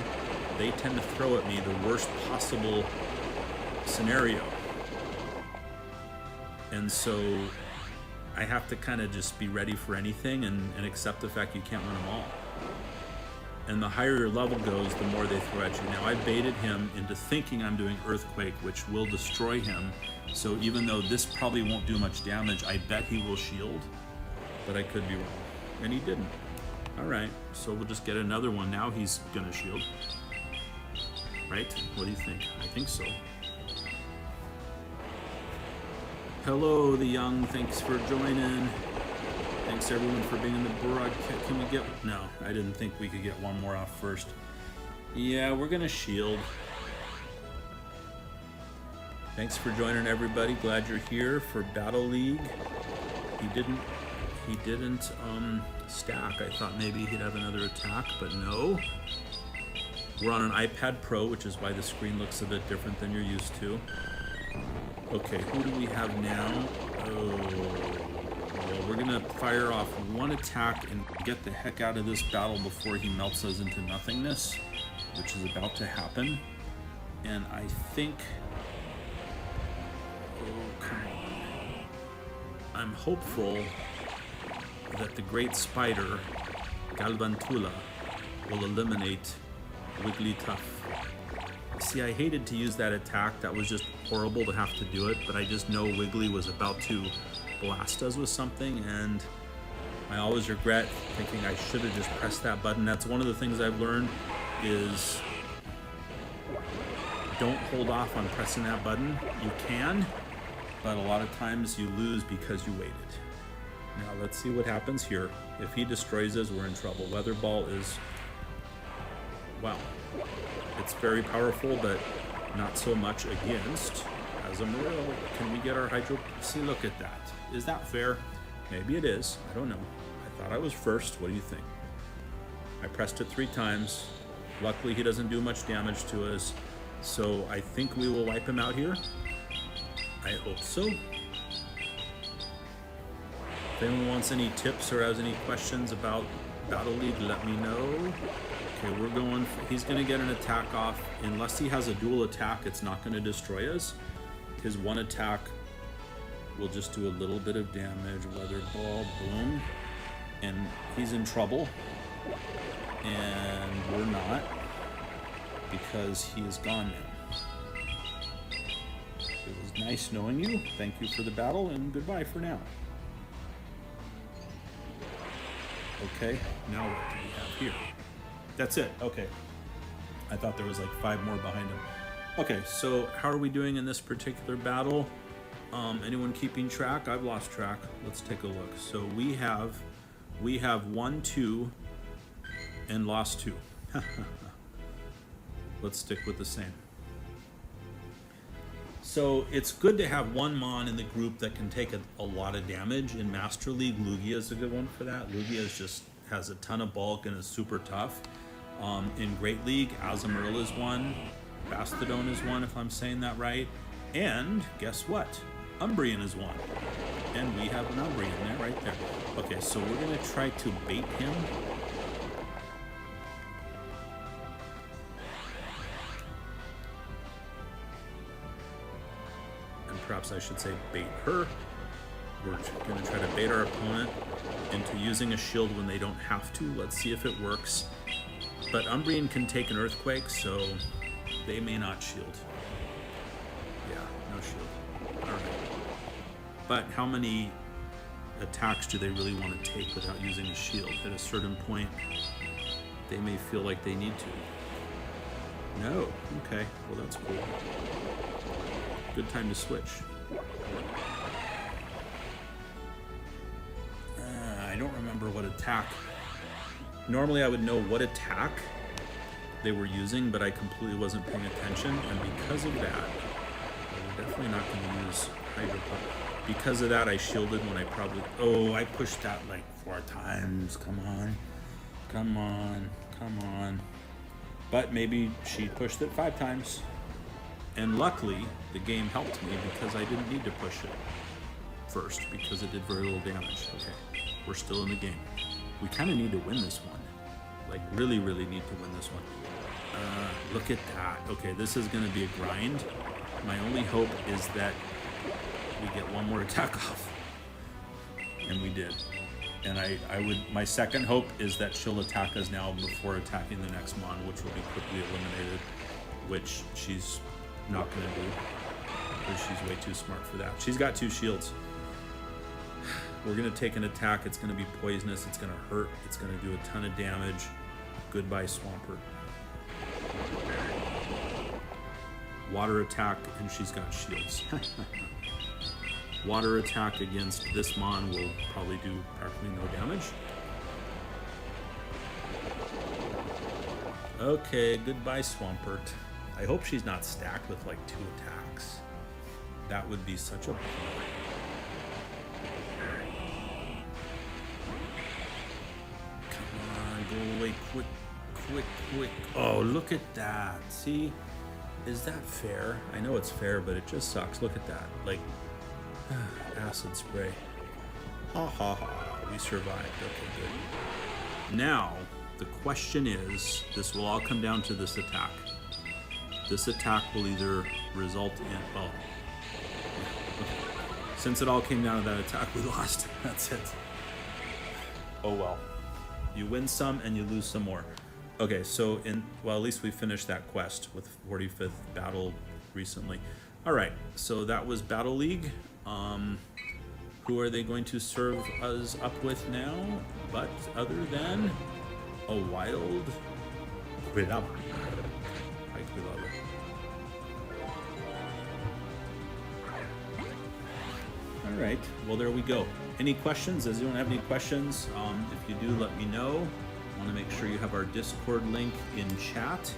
they tend to throw at me the worst possible scenario. And so I have to kind of just be ready for anything and accept the fact you can't win them all. And the higher your level goes, the more they throw at you. Now, I baited him into thinking I'm doing Earthquake, which will destroy him. So even though this probably won't do much damage, I bet he will shield. But I could be wrong. And he didn't. All right, so we'll just get another one. Now he's gonna shield. Right? What do you think? I think so. Hello, the young. Thanks for joining. Thanks everyone for being in the broadcast. Can we get... No, I didn't think we could get one more off first. Yeah, we're gonna shield. Thanks for joining, everybody. Glad you're here for Battle League. He didn't stack. I thought maybe he'd have another attack, but no. We're on an iPad Pro, which is why the screen looks a bit different than you're used to. Okay, who do we have now? Oh, well, we're gonna fire off one attack and get the heck out of this battle before he melts us into nothingness, which is about to happen. And I think... Oh, come on. I'm hopeful that the Great Spider, Galvantula, will eliminate Wigglytuff. See, I hated to use that attack. That was just horrible to have to do it, but I just know Wiggly was about to blast us with something, and I always regret thinking I should have just pressed that button. That's one of the things I've learned is don't hold off on pressing that button. You can, but a lot of times you lose because you waited. Now let's see what happens here. If he destroys us, we're in trouble. Weather Ball is, wow, it's very powerful, but not so much against Azumarill. Can we get our Hydro? See, look at that. Is that fair? Maybe it is. I don't know. I thought I was first. What do you think? I pressed it 3 times. Luckily, he doesn't do much damage to us. So I think we will wipe him out here. I hope so. If anyone wants any tips or has any questions about Battle League, let me know. Okay, we're going, he's gonna get an attack off. Unless he has a dual attack, it's not gonna destroy us. His one attack will just do a little bit of damage. Weather Ball, boom. And he's in trouble. And we're not, because he is gone now. It was nice knowing you. Thank you for the battle, and goodbye for now. Okay, now what do we have here? That's it, okay. I thought there was like 5 more behind him. Okay, so how are we doing in this particular battle? Anyone keeping track? I've lost track. Let's take a look. So we have 1, 2, and lost 2. Let's stick with the same. So it's good to have one Mon in the group that can take a lot of damage. In Master League, Lugia is a good one for that. Lugia just has a ton of bulk and is super tough. In Great League, Azumarill is one. Bastodon is one, if I'm saying that right. And guess what? Umbreon is one. And we have an Umbreon there, right there. Okay, so we're gonna try to bait him. Perhaps I should say bait her. We're going to try to bait our opponent into using a shield when they don't have to. Let's see if it works. But Umbreon can take an Earthquake, so they may not shield. Yeah, no shield. Alright. But how many attacks do they really want to take without using a shield? At a certain point, they may feel like they need to. No. Okay. Well, that's cool. Good time to switch. I don't remember what attack Normally I would know what attack they were using, but I completely wasn't paying attention, and because of that, we're definitely not going to use Hydro Pump. Because of that, I shielded when I probably... Oh, I pushed that like 4 times. Come on. Come on. Come on. But maybe she pushed it 5 times. And luckily, the game helped me because I didn't need to push it first because it did very little damage. Okay, we're still in the game. We kind of need to win this one. Like, really, really need to win this one. Look at that. Okay, this is going to be a grind. My only hope is that we get one more attack off. And we did. And my second hope is that she'll attack us now before attacking the next mon, which will be quickly eliminated, which she's not going to do because she's way too smart for that. She's got 2 shields. We're going to take an attack. It's going to be poisonous. It's going to hurt. It's going to do a ton of damage. Goodbye, Swampert. Water attack, and she's got shields. Water attack against this mon will probably do practically no damage. Okay, goodbye, Swampert. I hope she's not stacked with like 2 attacks. That would be such a bummer. Come on, go away quick, quick, quick. Oh, look at that. See? Is that fair? I know it's fair, but it just sucks. Look at that. Like, acid spray. Ha ha ha. We survived. Okay, good. Now, the question is, this will all come down to this attack. This attack will either result in, well, since it all came down to that attack, we lost. That's it. Oh well. You win some and you lose some more. Okay, so well, at least we finished that quest with 45th battle recently. All right, so that was Battle League. Who are they going to serve us up with now? But other than a wild Quilava. Hi, Quilava. All right, well, there we go. Any questions? Does anyone have any questions? If you do, let me know. I want to make sure you have our Discord link in chat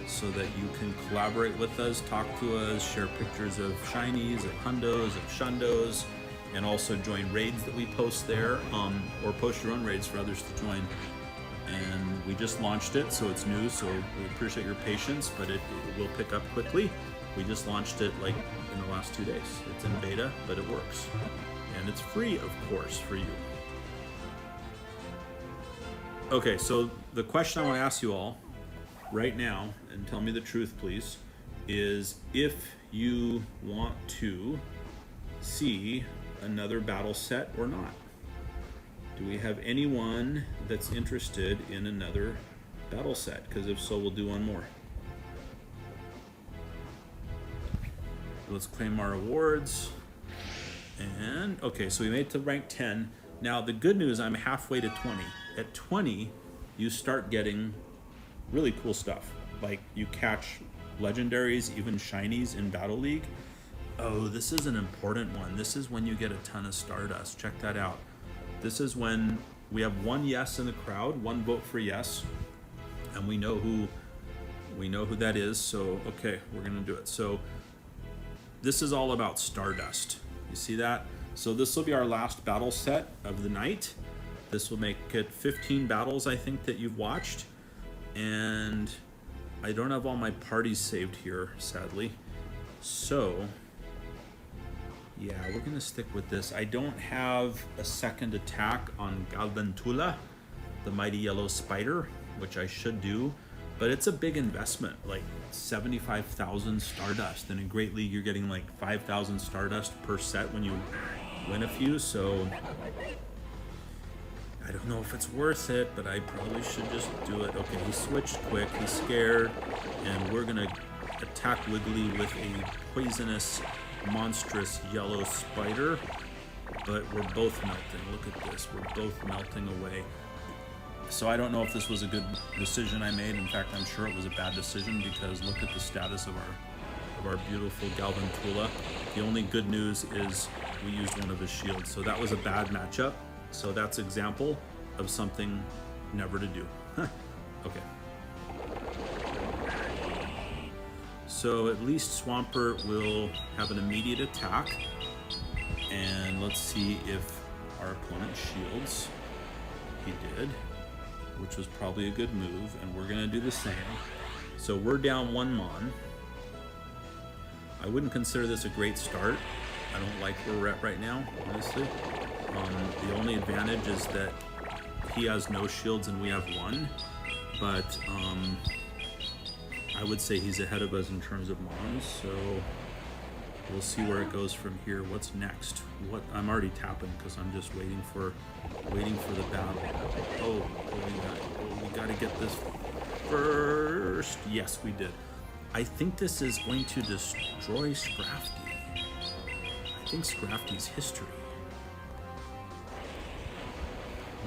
so that you can collaborate with us, talk to us, share pictures of shinies, of hundos, of shundos, and also join raids that we post there, or post your own raids for others to join. And we just launched it, so it's new, so we appreciate your patience, but it will pick up quickly. We just launched it like in the last 2 days. It's in beta, but it works. And it's free, of course, for you. Okay, so the question I want to ask you all right now, and tell me the truth, please, is if you want to see another battle set or not. Do we have anyone that's interested in another battle set? Because if so, we'll do one more. Let's claim our awards. And, okay, so we made it to rank 10. Now, the good news, I'm halfway to 20. At 20, you start getting really cool stuff. Like, you catch legendaries, even shinies in Battle League. Oh, this is an important one. This is when you get a ton of Stardust. Check that out. This is when we have 1 yes in the crowd, 1 vote for yes, and we know who that is. So, okay, we're gonna do it. So, this is all about Stardust. You see that? So this will be our last battle set of the night. This will make it 15 battles, I think, that you've watched. And I don't have all my parties saved here, sadly. So, yeah, we're gonna stick with this. I don't have a second attack on Galvantula, the mighty yellow spider, which I should do, but it's a big investment, like 75,000 Stardust. In a Great League, you're getting like 5,000 Stardust per set when you win a few, so I don't know if it's worth it, but I probably should just do it. Okay, he switched quick, he's scared, and we're gonna attack Wiggly with a poisonous, monstrous yellow spider, but we're both melting. Look at this, we're both melting away. So I don't know if this was a good decision I made. In fact, I'm sure it was a bad decision because look at the status of our beautiful Galvantula. The only good news is we used one of his shields, so that was a bad matchup. So that's example of something never to do. Okay. So at least Swampert will have an immediate attack. And let's see if our opponent shields. He did, which was probably a good move, and we're gonna do the same. So we're down 1 Mon. I wouldn't consider this a great start. I don't like where we're at right now, honestly. The only advantage is that he has no shields and we have 1, but I would say he's ahead of us in terms of Mons, so we'll see where it goes from here. What's next? I'm already tapping because I'm just waiting for the battle. We got to get this first. Yes, we did. I think this is going to destroy Scrafty. I think Scrafty's history.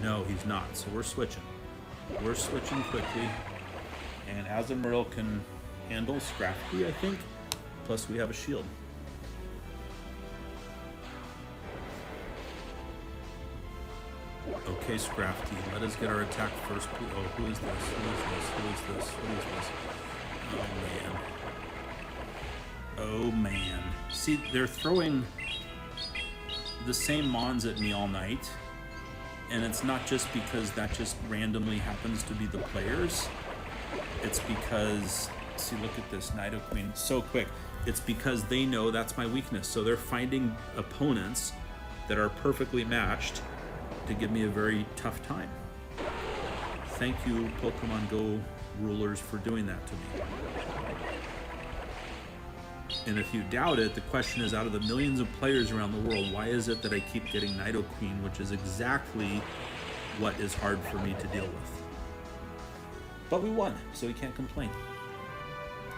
No, he's not. So we're switching. We're switching quickly. And Azumarill can handle Scrafty, I think. Plus we have a shield. Okay, Scrafty, let us get our attack first. Oh, who is this? Who is this? Oh man. See, they're throwing the same Mons at me all night. And it's not just because that just randomly happens to be the players. It's because, see, look at this, Nidoqueen, so quick. It's because they know that's my weakness. So they're finding opponents that are perfectly matched to give me a very tough time. Thank you, Pokemon Go rulers, for doing that to me. And if you doubt it, the question is, out of the millions of players around the world, why is it that I keep getting Nidoqueen, which is exactly what is hard for me to deal with? But we won, so we can't complain.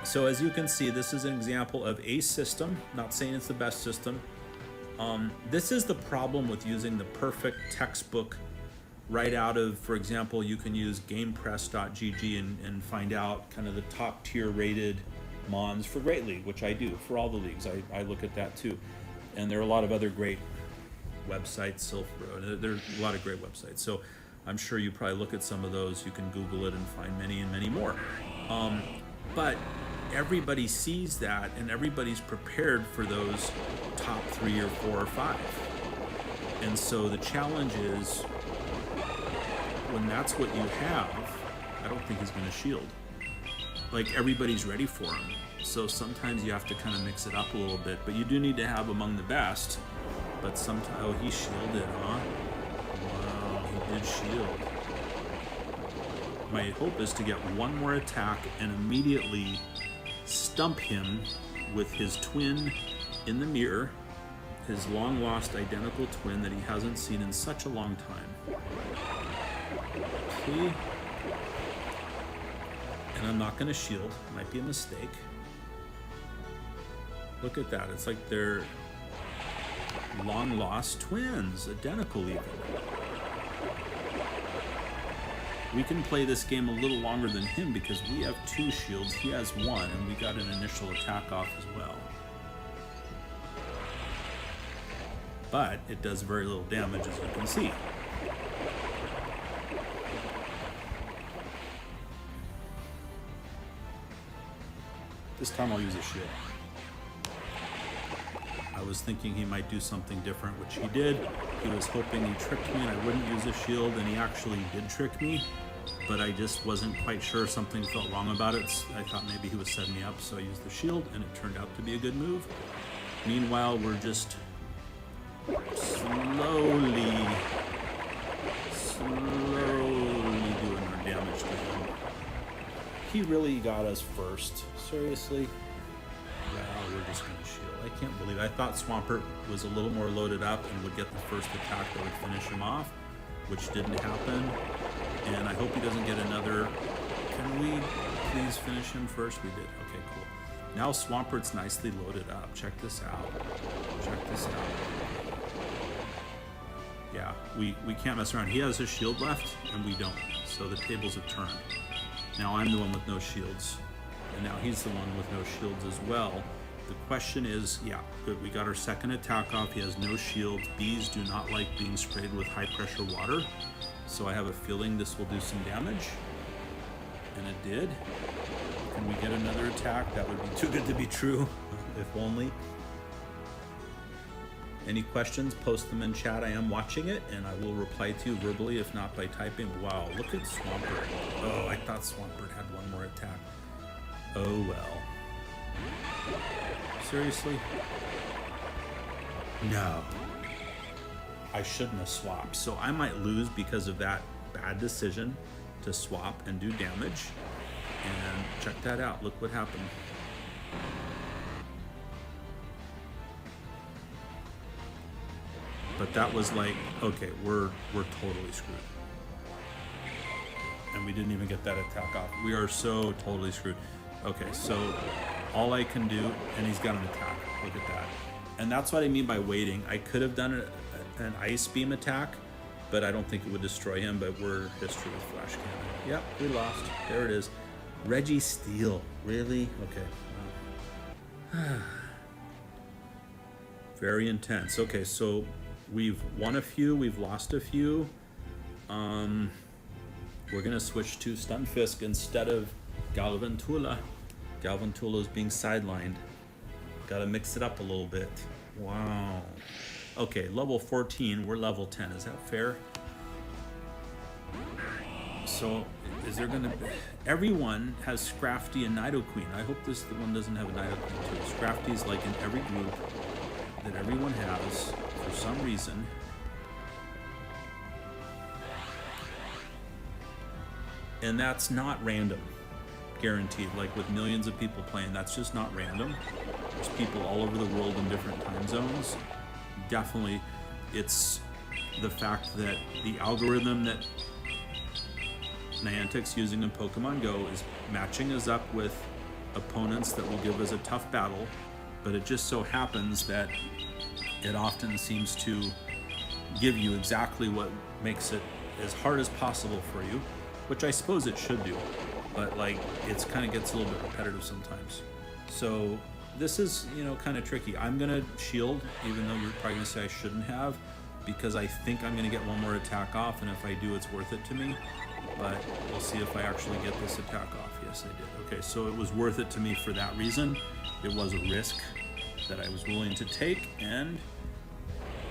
So as you can see, this is an example of a system, not saying it's the best system. This is the problem with using the perfect textbook right out of, for example, you can use gamepress.gg and find out kind of the top tier rated Mons for Great League, which I do for all the leagues. I look at that too. And there are a lot of other great websites, there's a lot of great websites. So I'm sure you probably look at some of those. You can Google it and find many and many more. But everybody sees that and everybody's prepared for those top 3 or 4 or 5. And so the challenge is, when that's what you have, I don't think he's going to shield. Like, everybody's ready for him. So sometimes you have to kind of mix it up a little bit, but you do need to have among the best. But sometimes, oh, he shielded, huh? Wow, he did shield. My hope is to get one more attack and immediately stump him with his twin in the mirror, his long-lost identical twin that he hasn't seen in such a long time. See? And I'm not going to shield. Might be a mistake. Look at that. It's like they're long-lost twins, identical even. We can play this game a little longer than him because we have 2 shields, he has 1, and we got an initial attack off as well. But it does very little damage, as you can see. This time I'll use a shield. I was thinking he might do something different, which he did. He was hoping he tricked me and I wouldn't use a shield, and he actually did trick me, but I just wasn't quite sure. Something felt wrong about it. I thought maybe he was setting me up, so I used the shield, and it turned out to be a good move. Meanwhile, we're just slowly doing our damage to him. He really got us first. Seriously? Well, we're just going to shield. I can't believe it. I thought Swampert was a little more loaded up and would get the first attack that would finish him off, which didn't happen. And I hope he doesn't get another. Can we please finish him first? We did. Okay, cool. Now Swampert's nicely loaded up. Check this out. Check this out. Yeah, we can't mess around. He has his shield left, and we don't. So the tables have turned. Now I'm the one with no shields. And now he's the one with no shields as well. The question is, yeah, good. We got our second attack off. He has no shield. Bees do not like being sprayed with high pressure water. So I have a feeling this will do some damage. And it did. Can we get another attack? That would be too good to be true, if only. Any questions, post them in chat. I am watching it, and I will reply to you verbally, if not by typing. Wow, look at Swampert. Oh, I thought Swampert had one more attack. Oh, well. Seriously? No. I shouldn't have swapped. So I might lose because of that bad decision to swap and do damage. And check that out. Look what happened. But that was like, okay, we're totally screwed. And we didn't even get that attack off. We are so totally screwed. Okay, so all I can do, and he's got an attack. Look at that. And that's what I mean by waiting. I could have done an ice beam attack, but I don't think it would destroy him. But we're history with flash cannon. Yep, we lost. There it is. Reggie Steele. Really? Okay. Very intense. Okay, so we've won a few, we've lost a few. We're gonna switch to Stunfisk instead of Galvantula. Galvantula is being sidelined. Gotta mix it up a little bit. Wow. Okay, level 14, we're level 10. Is that fair? So, is there gonna be... Everyone has Scrafty and Nidoqueen. I hope this one doesn't have a Nidoqueen too. Scrafty's like in every group that everyone has for some reason. And that's not random, guaranteed. Like with millions of people playing, that's just not random. There's people all over the world in different time zones. Definitely, it's the fact that the algorithm that Niantic's using in Pokemon Go is matching us up with opponents that will give us a tough battle, but it just so happens that it often seems to give you exactly what makes it as hard as possible for you, which I suppose it should do, but like it's kind of gets a little bit repetitive sometimes. So this is, you know, kind of tricky. I'm gonna shield, even though you're probably gonna say I shouldn't have, because I think I'm gonna get one more attack off, and if I do, it's worth it to me. But we'll see if I actually get this attack off. Yes, I did. Okay, so it was worth it to me for that reason. It was a risk that I was willing to take, and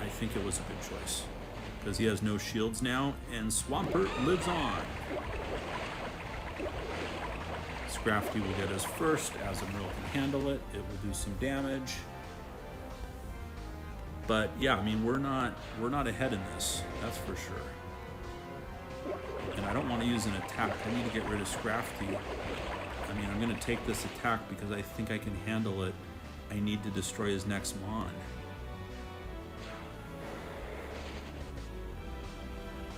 I think it was a good choice because he has no shields now, and Swampert lives on. Scrafty will get us first. Azumarill can handle it. It will do some damage. But yeah, I mean, we're not ahead in this. That's for sure. And I don't want to use an attack. I need to get rid of Scrafty. I mean, I'm going to take this attack because I think I can handle it. I need to destroy his next Mon.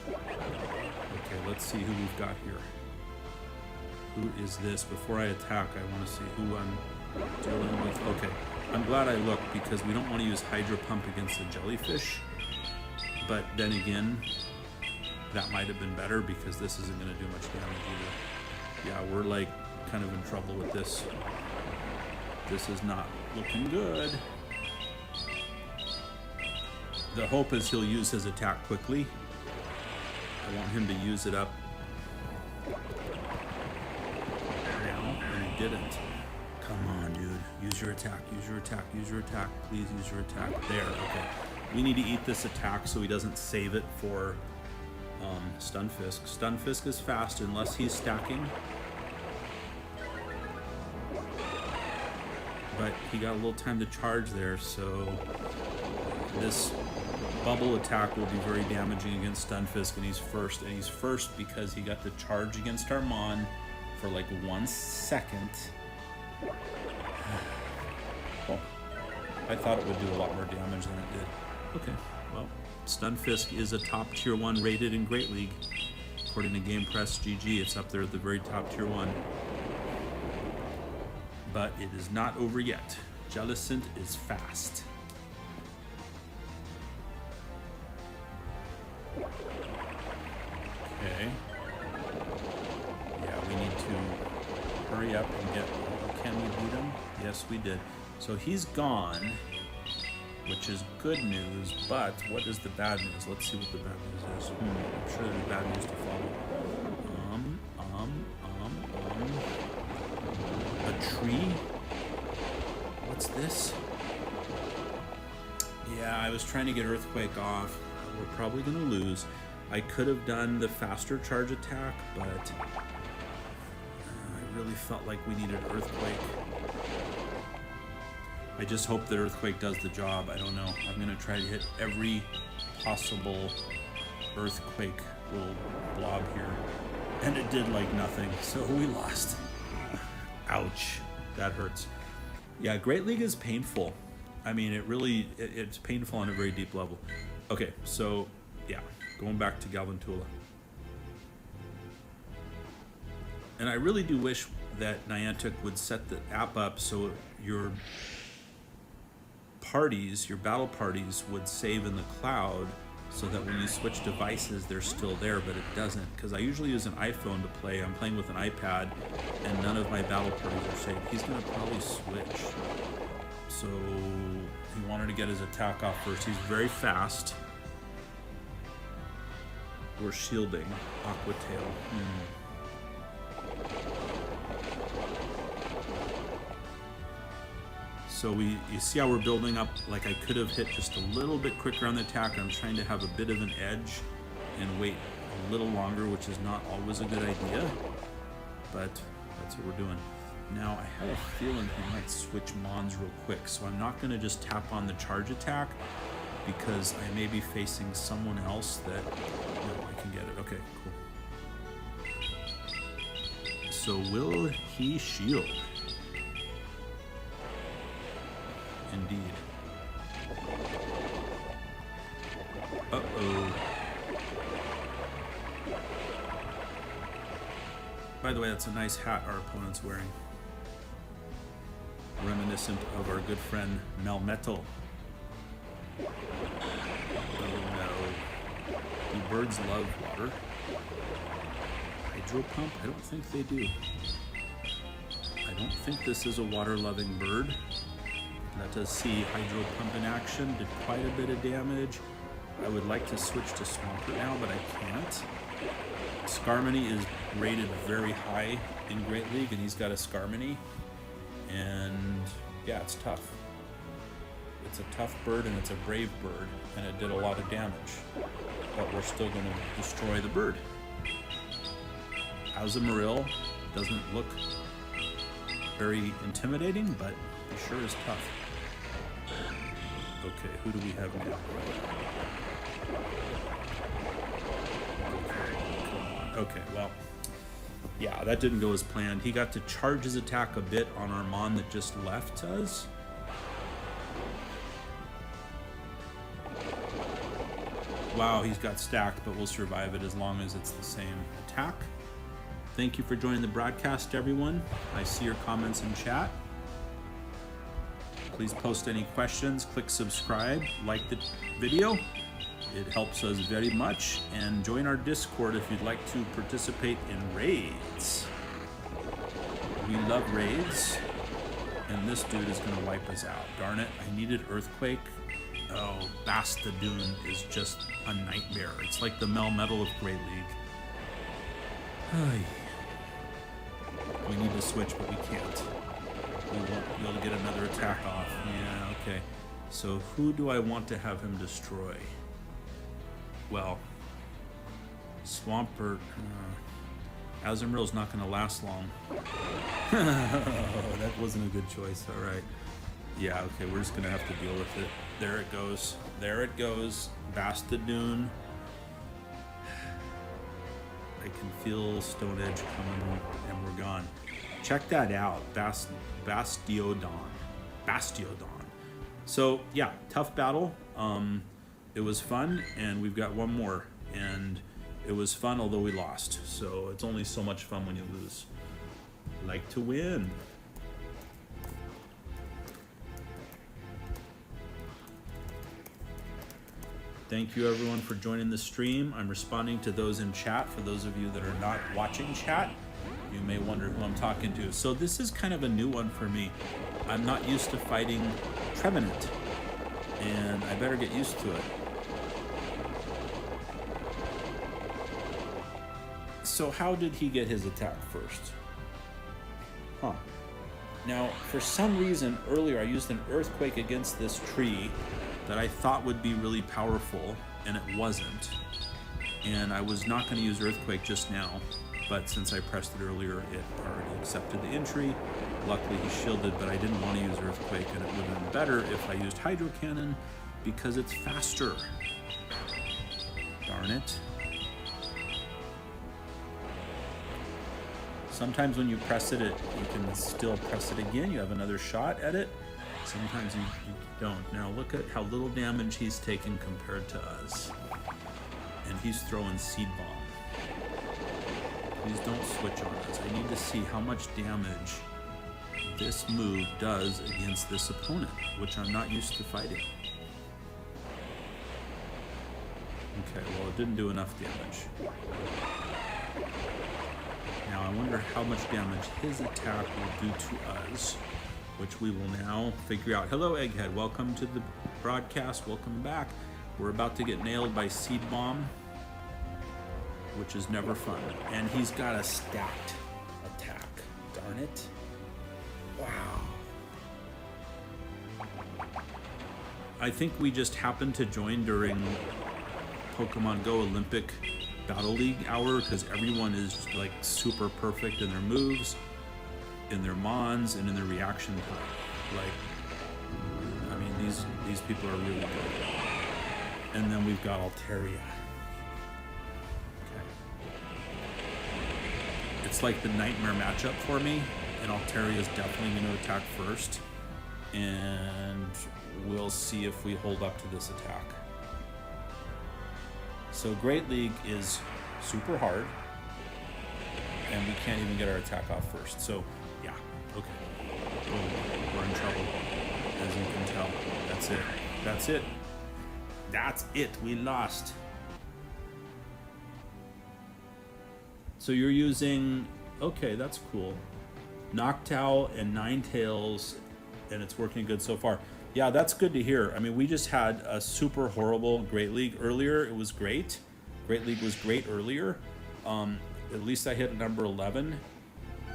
Okay, let's see who we've got here. Who is this? Before I attack, I want to see who I'm dealing with. Okay, I'm glad I looked because we don't want to use Hydro Pump against the jellyfish. But then again, that might have been better because this isn't going to do much damage either. Yeah, we're like kind of in trouble with this. This is not looking good. The hope is he'll use his attack quickly. I want him to use it up now, and he didn't. Come on, dude. Use your attack, use your attack, use your attack. Please use your attack. There, okay. We need to eat this attack so he doesn't save it for Stunfisk. Stunfisk is fast unless he's stacking. But he got a little time to charge there, so this bubble attack will be very damaging against Stunfisk, and he's first. And he's first because he got the charge against our Mon for like 1 second. Oh, I thought it would do a lot more damage than it did. Okay, well, Stunfisk is a top tier 1 rated in Great League. According to Game Press GG, it's up there at the very top tier 1. But it is not over yet. Jellicent is fast. Okay. Yeah, we need to hurry up and get... Can we beat him? Yes, we did. So he's gone. which is good news, but what is the bad news? Let's see what the bad news is. I'm sure there's bad news to follow. A tree? What's this? Yeah, I was trying to get Earthquake off. We're probably going to lose. I could have done the faster charge attack, but I really felt like we needed Earthquake. I just hope that Earthquake does the job. I don't know. I'm going to try to hit every possible Earthquake little blob here. And it did like nothing, so we lost. Ouch. That hurts. Yeah, Great League is painful. I mean, it's painful on a very deep level. Okay, so, yeah, going back to Galvantula. And I really do wish that Niantic would set the app up so your parties, your battle parties, would save in the cloud so that when you switch devices, they're still there, but it doesn't. Because I usually use an iPhone to play. I'm playing with an iPad, and none of my battle parties are saved. He's going to probably switch. So he wanted to get his attack off first. He's very fast. We're shielding Aqua Tail. So you see how we're building up. Like I could have hit just a little bit quicker on the attack. I'm trying to have a bit of an edge and wait a little longer, which is not always a good idea, but that's what we're doing. Now I have a feeling he might switch Mons real quick, so I'm not going to just tap on the charge attack because I may be facing someone else that I can get it. Okay, cool. So will he shield? Indeed. Uh-oh. By the way, that's a nice hat our opponent's wearing. Reminiscent of our good friend Melmetal. Oh no. Do birds love water? Hydro pump? I don't think they do. I don't think this is a water-loving bird. Let us see Hydro Pump in action, did quite a bit of damage. I would like to switch to Swampert now, but I can't. Skarmory is rated very high in Great League, and he's got a Skarmory. And yeah, it's tough. It's a tough bird, and it's a brave bird, and it did a lot of damage. But we're still going to destroy the bird. Azumarill doesn't look very intimidating, but it sure is tough. Okay, who do we have now? Okay, well, yeah, that didn't go as planned. He got to charge his attack a bit on our Mon that just left us. Wow, he's got stacked, but we'll survive it as long as it's the same attack. Thank you for joining the broadcast, everyone. I see your comments in chat. Please post any questions, click subscribe, like the video. It helps us very much. And join our Discord if you'd like to participate in raids. We love raids. And this dude is going to wipe us out. Darn it, I needed Earthquake. Oh, Bastadoon is just a nightmare. It's like the Melmetal of Great League. We need to switch, but we can't. We won't be able to get another attack off. Yeah, okay. So who do I want to have him destroy? Well, Swampert. Azumarill not going to last long. Oh, that wasn't a good choice. All right. Yeah, okay, we're just going to have to deal with it. There it goes. There it goes. Bastadoon. I can feel Stone Edge coming, and we're gone. Check that out. Bastiodon. So, yeah, tough battle. It was fun, and we've got one more. And it was fun, although we lost. So it's only so much fun when you lose. Like to win. Thank you, everyone, for joining the stream. I'm responding to those in chat. For those of you that are not watching chat, you may wonder who I'm talking to. So this is kind of a new one for me. I'm not used to fighting Trevenant. and I better get used to it. So how did he get his attack first? Huh. Now, for some reason, earlier I used an Earthquake against this tree that I thought would be really powerful, and it wasn't. And I was not going to use Earthquake just now, but since I pressed it earlier, it already accepted the entry. Luckily, he shielded, but I didn't want to use Earthquake, and it would have been better if I used Hydro Cannon because it's faster. Darn it. Sometimes when you press it, you can still press it again. You have another shot at it. Sometimes you don't. Now look at how little damage he's taken compared to us. And he's throwing Seed Bomb. Please don't switch on us. I need to see how much damage this move does against this opponent, which I'm not used to fighting. Okay, well it didn't do enough damage. Now I wonder how much damage his attack will do to us, which we will now figure out. Hello, Egghead. Welcome to the broadcast. Welcome back. We're about to get nailed by Seed Bomb, which is never fun. And he's got a stacked attack. Darn it. Wow. I think we just happened to join during Pokemon Go Olympic Battle League hour because everyone is like super perfect in their moves, in their mons, and in their reaction time. Like, I mean, these people are really good. And then we've got Altaria. Okay. It's like the nightmare matchup for me, and Altaria is definitely going to attack first, and we'll see if we hold up to this attack. So Great League is super hard, and we can't even get our attack off first. So, yeah, okay. Boom. We're in trouble, as you can tell. That's it. That's it. That's it. We lost. So you're using... Okay, that's cool. Noctowl and Ninetales, and it's working good so far. Yeah, that's good to hear. I mean, we just had a super horrible Great League earlier. It was great. Great League was great earlier. At least I hit number 11.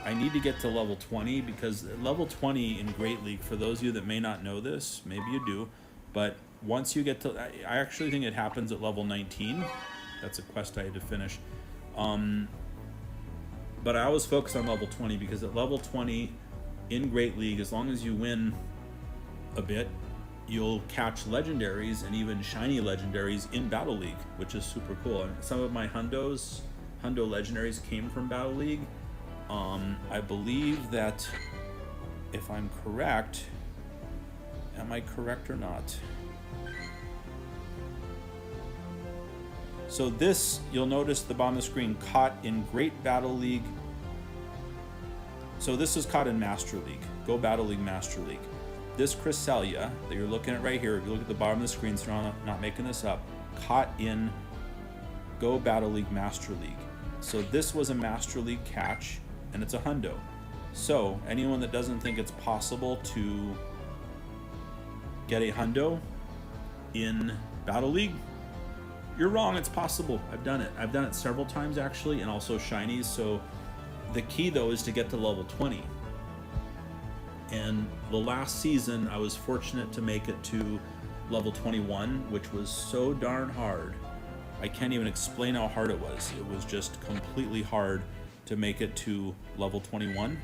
I need to get to level 20 because level 20 in Great League, for those of you that may not know this, maybe you do, but once you get to, I actually think it happens at level 19. That's a quest I had to finish. But I always focus on level 20 because at level 20 in Great League, as long as you win a bit, you'll catch legendaries and even shiny legendaries in Battle League, which is super cool. And some of my Hundo legendaries came from Battle League. I believe that, if I'm correct, am I correct or not? So this, you'll notice the bottom of the screen, caught in Great Battle League. So this is caught in Master League, Go Battle League Master League. This Cresselia that you're looking at right here, if you look at the bottom of the screen, so I'm not making this up, caught in Go Battle League Master League. So this was a Master League catch, and it's a Hundo. So anyone that doesn't think it's possible to get a Hundo in Battle League, you're wrong. It's possible. I've done it. I've done it several times actually, and also shinies. So the key though is to get to level 20. And the last season, I was fortunate to make it to level 21, which was so darn hard. I can't even explain how hard it was. It was just completely hard to make it to level 21.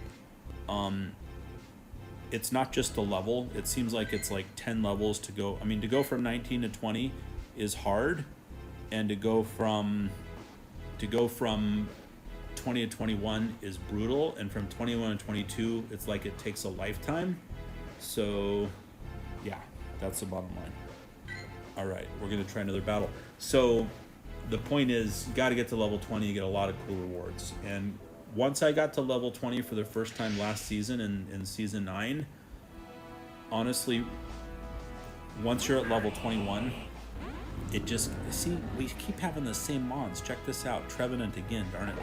It's not just a level. It seems like it's like 10 levels to go. I mean, to go from 19 to 20 is hard, and to go from 20 to 21 is brutal, and from 21 to 22 it's like it takes a lifetime. So yeah, that's the bottom line. All right, we're gonna try another battle. So the point is, you got to get to level 20, you get a lot of cool rewards. And once I got to level 20 for the first time last season in season 9, honestly, once you're at level 21, it just, see, we keep having the same mons. Check this out, Trevenant again, darn it.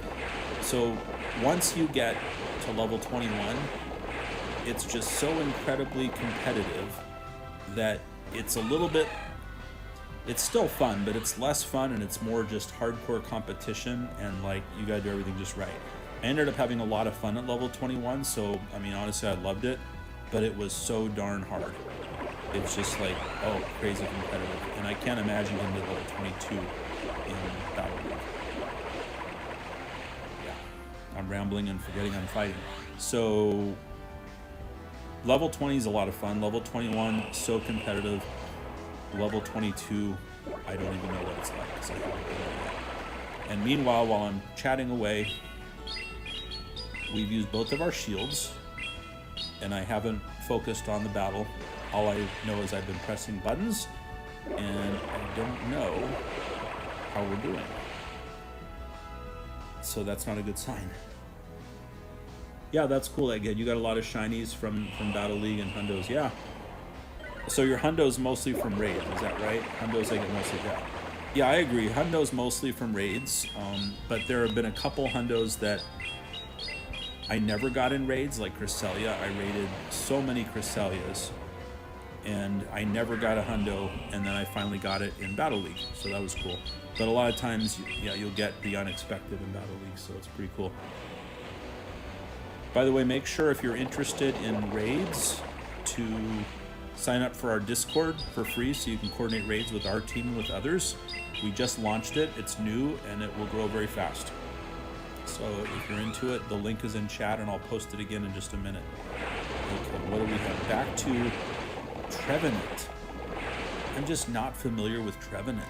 So once you get to level 21, it's just so incredibly competitive that it's a little bit, it's still fun, but it's less fun and it's more just hardcore competition and like you gotta do everything just right. I ended up having a lot of fun at level 21, so I mean honestly I loved it, but it was so darn hard. It's just like, oh, crazy competitive. And I can't imagine getting to level 22 in Battle League. Yeah, I'm rambling and forgetting I'm fighting. So level 20 is a lot of fun. Level 21, so competitive. Level 22, I don't even know what it's like because I haven't been there yet. And meanwhile, while I'm chatting away, we've used both of our shields, and I haven't focused on the battle. All I know is I've been pressing buttons, and I don't know how we're doing. So that's not a good sign. Yeah, that's cool, Egghead. You got a lot of shinies from Battle League and hundos. Yeah. So your hundos mostly from raids, is that right? Hundos I get mostly, yeah. Yeah, I agree. Hundos mostly from raids, but there have been a couple hundos that I never got in raids, like Cresselia. I raided so many Cresselias, and I never got a hundo, and then I finally got it in Battle League, so that was cool. But a lot of times, yeah, you'll get the unexpected in Battle League, so it's pretty cool. By the way, make sure if you're interested in raids to sign up for our Discord for free so you can coordinate raids with our team and with others. We just launched it, it's new, and it will grow very fast. So if you're into it, the link is in chat, and I'll post it again in just a minute. Okay, what do we have? Back to Trevenant. I'm just not familiar with Trevenant.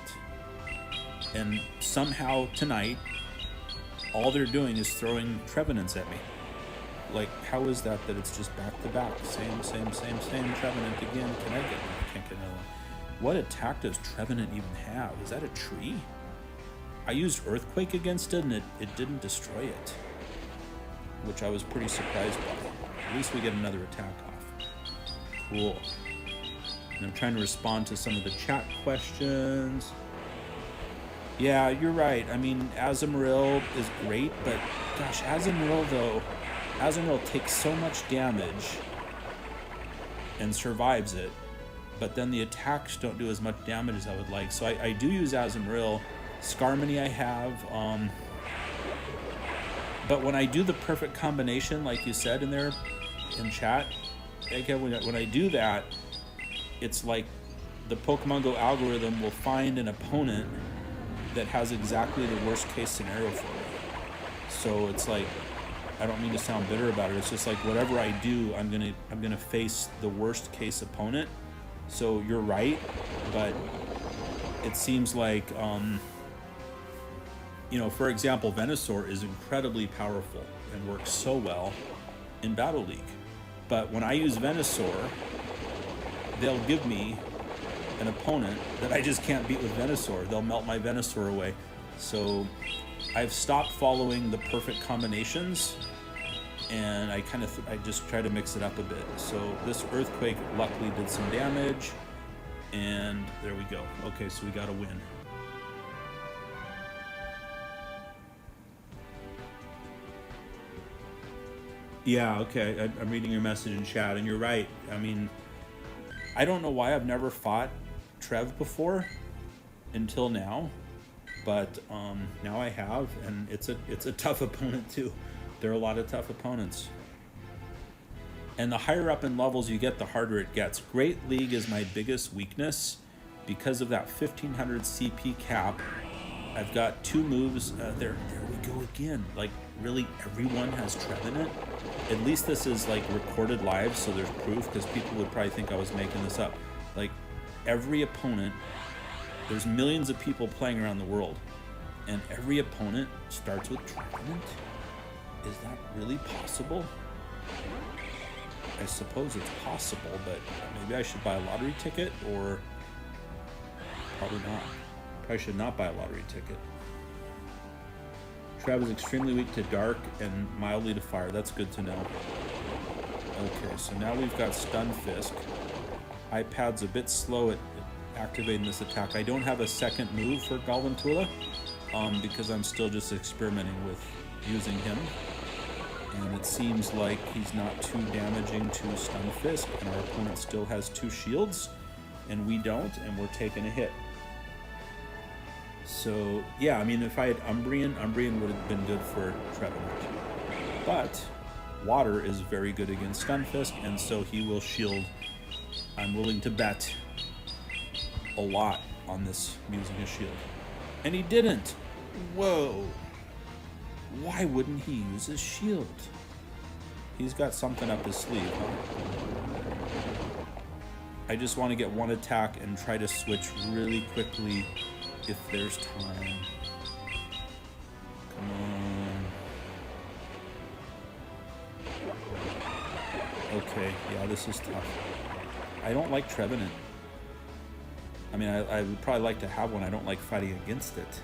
And somehow tonight, all they're doing is throwing Trevenants at me. Like, how is that it's just back to back? Same Trevenant again. Can I can't get another one. What attack does Trevenant even have? Is that a tree? I used Earthquake against it and it didn't destroy it, which I was pretty surprised by. At least we get another attack off. Cool. And I'm trying to respond to some of the chat questions. Yeah, you're right. I mean, Azumarill is great, but gosh, Azumarill takes so much damage and survives it, but then the attacks don't do as much damage as I would like. So I do use Azumarill. Skarmory I have, but when I do the perfect combination, like you said in there in chat, again, when I do that, it's like the Pokemon Go algorithm will find an opponent that has exactly the worst case scenario for me. So it's like, I don't mean to sound bitter about it. It's just like whatever I do, I'm gonna face the worst case opponent. So you're right, but it seems like, you know, for example, Venusaur is incredibly powerful and works so well in Battle League. But when I use Venusaur, they'll give me an opponent that I just can't beat with Venusaur. They'll melt my Venusaur away. So I've stopped following the perfect combinations, and I just try to mix it up a bit. So this Earthquake luckily did some damage, and there we go. Okay, so we got a win. Yeah, okay, I'm reading your message in chat, and you're right. I mean, I don't know why I've never fought Trev before until now, but now I have, and it's a tough opponent too. There are a lot of tough opponents. And the higher up in levels you get, the harder it gets. Great League is my biggest weakness because of that 1500 CP cap. I've got two moves. There we go again. Like, really, everyone has Trevenant? At least this is like recorded live, so there's proof, because people would probably think I was making this up. Like, every opponent, there's millions of people playing around the world, and every opponent starts with Trevenant? Is that really possible? I suppose it's possible, but maybe I should buy a lottery ticket, or probably not. Probably should not buy a lottery ticket. Trav is extremely weak to dark and mildly to fire. That's good to know. Okay, so now we've got Stunfisk. iPad's a bit slow at activating this attack. I don't have a second move for Galvantula because I'm still just experimenting with using him. And it seems like he's not too damaging to Stunfisk, and our opponent still has two shields. and we don't, and we're taking a hit. So, yeah, I mean, if I had Umbreon would have been good for Trevenant. But water is very good against Stunfisk, and so he will shield. I'm willing to bet a lot on this using his shield. And he didn't. Whoa. Why wouldn't he use his shield? He's got something up his sleeve, huh? I just want to get one attack and try to switch really quickly if there's time. Come on. Okay, yeah, this is tough. I don't like Trevenant. I mean, I would probably like to have one. I don't like fighting against it.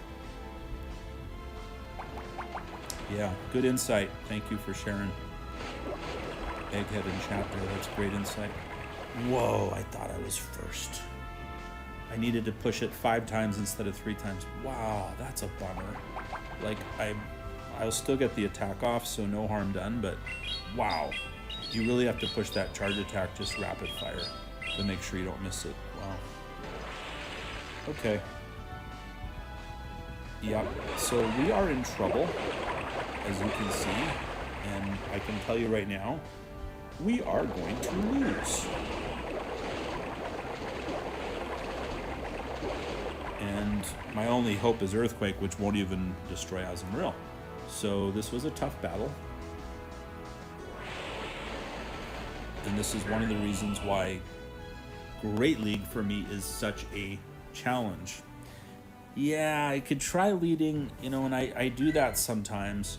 Yeah, good insight. Thank you for sharing. Egghead and chapter, that's great insight. Whoa, I thought I was first. I needed to push it 5 times instead of 3 times. Wow, that's a bummer. Like, I'll still get the attack off, so no harm done, but wow. You really have to push that charge attack just rapid fire to make sure you don't miss it. Wow. Okay. Yep, so we are in trouble, as you can see, and I can tell you right now, we are going to lose. And my only hope is Earthquake, which won't even destroy Azumarill. So this was a tough battle. And this is one of the reasons why Great League for me is such a challenge. Yeah, I could try leading, you know, and I do that sometimes.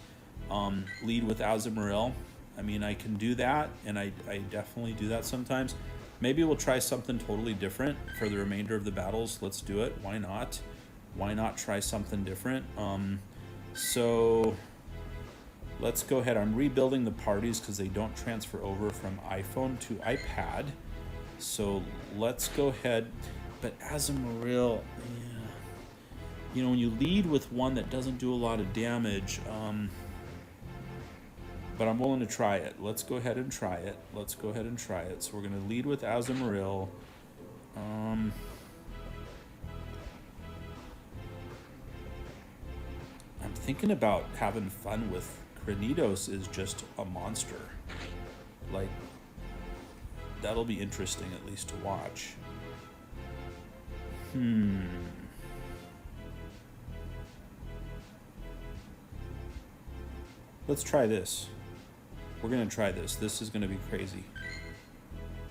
Lead with Azumarill. I mean, I can do that, and I definitely do that sometimes. Maybe we'll try something totally different for the remainder of the battles. Let's do it. Why not? Why not try something different? So let's go ahead. I'm rebuilding the parties because they don't transfer over from iPhone to iPad. So let's go ahead. But Azumarill, yeah. You know, when you lead with one that doesn't do a lot of damage, but I'm willing to try it. Let's go ahead and try it. Let's go ahead and try it. So we're going to lead with Azumarill. I'm thinking about having fun with Cranidos is just a monster. Like, that'll be interesting at least to watch. Let's try this. We're going to try this. This is going to be crazy.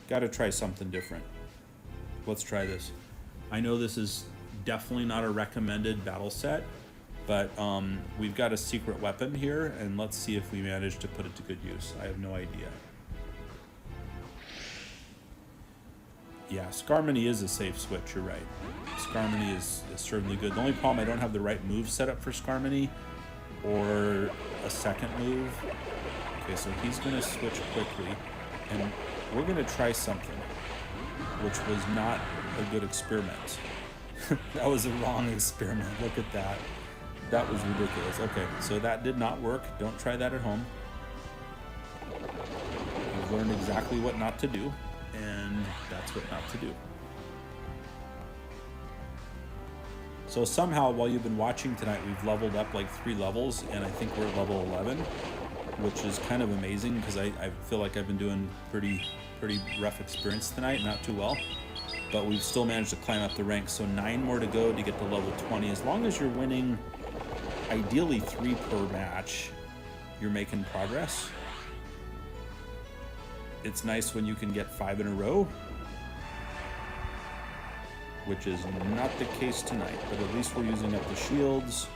Got to try something different. Let's try this. I know this is definitely not a recommended battle set, but we've got a secret weapon here, and let's see if we manage to put it to good use. I have no idea. Yeah, Skarmory is a safe switch, you're right. Skarmory is certainly good. The only problem, I don't have the right move set up for Skarmory, or a second move. Okay, so he's going to switch quickly, and we're going to try something, which was not a good experiment. That was a wrong experiment. Look at that. That was ridiculous. Okay, so that did not work. Don't try that at home. We've learned exactly what not to do, and that's what not to do. So somehow, while you've been watching tonight, we've leveled up like 3 levels, and I think we're at level 11, which is kind of amazing because I feel like I've been doing pretty rough experience tonight, not too well. But we've still managed to climb up the ranks, so 9 more to go to get to level 20. As long as you're winning, ideally 3 per match, you're making progress. It's nice when you can get 5 in a row, which is not the case tonight, but at least we're using up the shields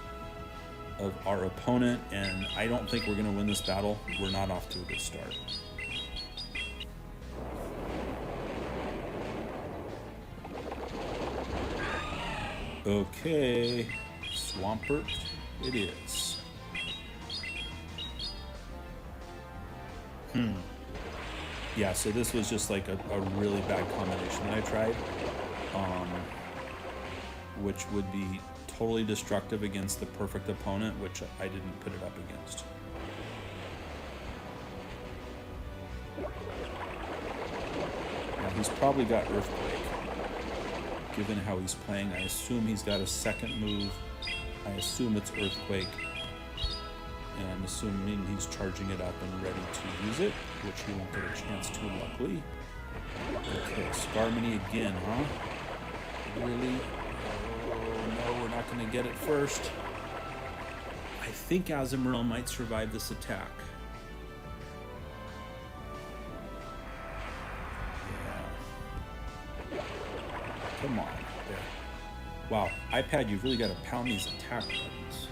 of our opponent, and I don't think we're going to win this battle. We're not off to a good start. Okay, Swampert it is. Yeah, so this was just like a really bad combination that I tried, which would be totally destructive against the perfect opponent, which I didn't put it up against. Now, he's probably got Earthquake. given how he's playing. I assume he's got a second move. I assume it's Earthquake. And I'm assuming he's charging it up and ready to use it, which he won't get a chance to, luckily. Okay, Skarmory again, huh? Really? Oh, no, we're not going to get it first. I think Azumarill might survive this attack. Yeah. Come on. There. Wow, iPad, you've really got to pound these attack buttons.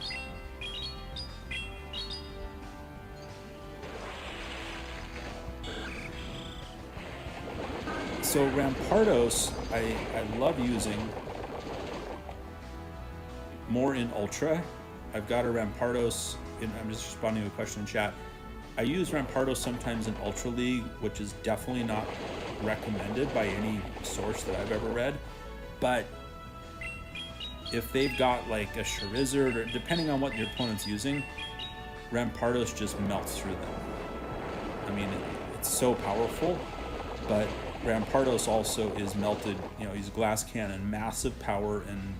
So Rampardos, I love using more in Ultra. I've got a Rampardos, I'm just responding to a question in chat. I use Rampardos sometimes in Ultra League, which is definitely not recommended by any source that I've ever read. But if they've got like a Charizard, or depending on what your opponent's using, Rampardos just melts through them. I mean, it's so powerful, but Rampardos also is melted, you know, he's a glass cannon, massive power, and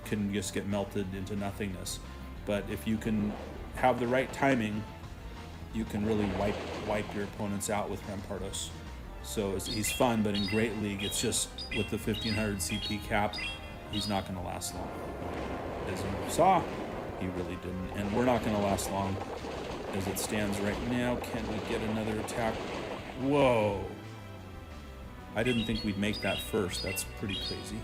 can just get melted into nothingness. But if you can have the right timing, you can really wipe your opponents out with Rampardos. So he's fun, but in Great League, it's just with the 1500 CP cap, he's not going to last long. As you saw, he really didn't. And we're not going to last long as it stands right now. Can we get another attack? Whoa. I didn't think we'd make that first. That's pretty crazy.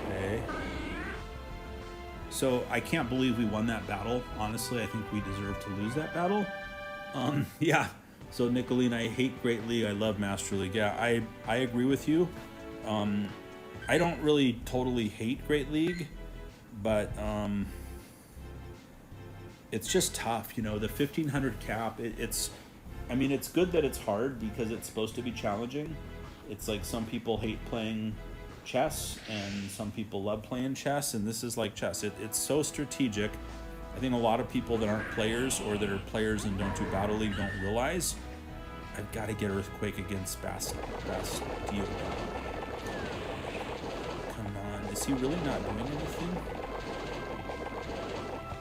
Okay. So I can't believe we won that battle. Honestly, I think we deserve to lose that battle. Yeah. So Nicolene, I hate Great League. I love Master League. Yeah, I agree with you. I don't really totally hate Great League, but it's just tough, you know, the 1500 cap, I mean, it's good that it's hard because it's supposed to be challenging. It's like some people hate playing chess and some people love playing chess, and this is like chess. It's so strategic. I think a lot of people that aren't players or that are players and don't do Battle League don't realize I've got to get Earthquake against Bastille. Come on, is he really not doing anything?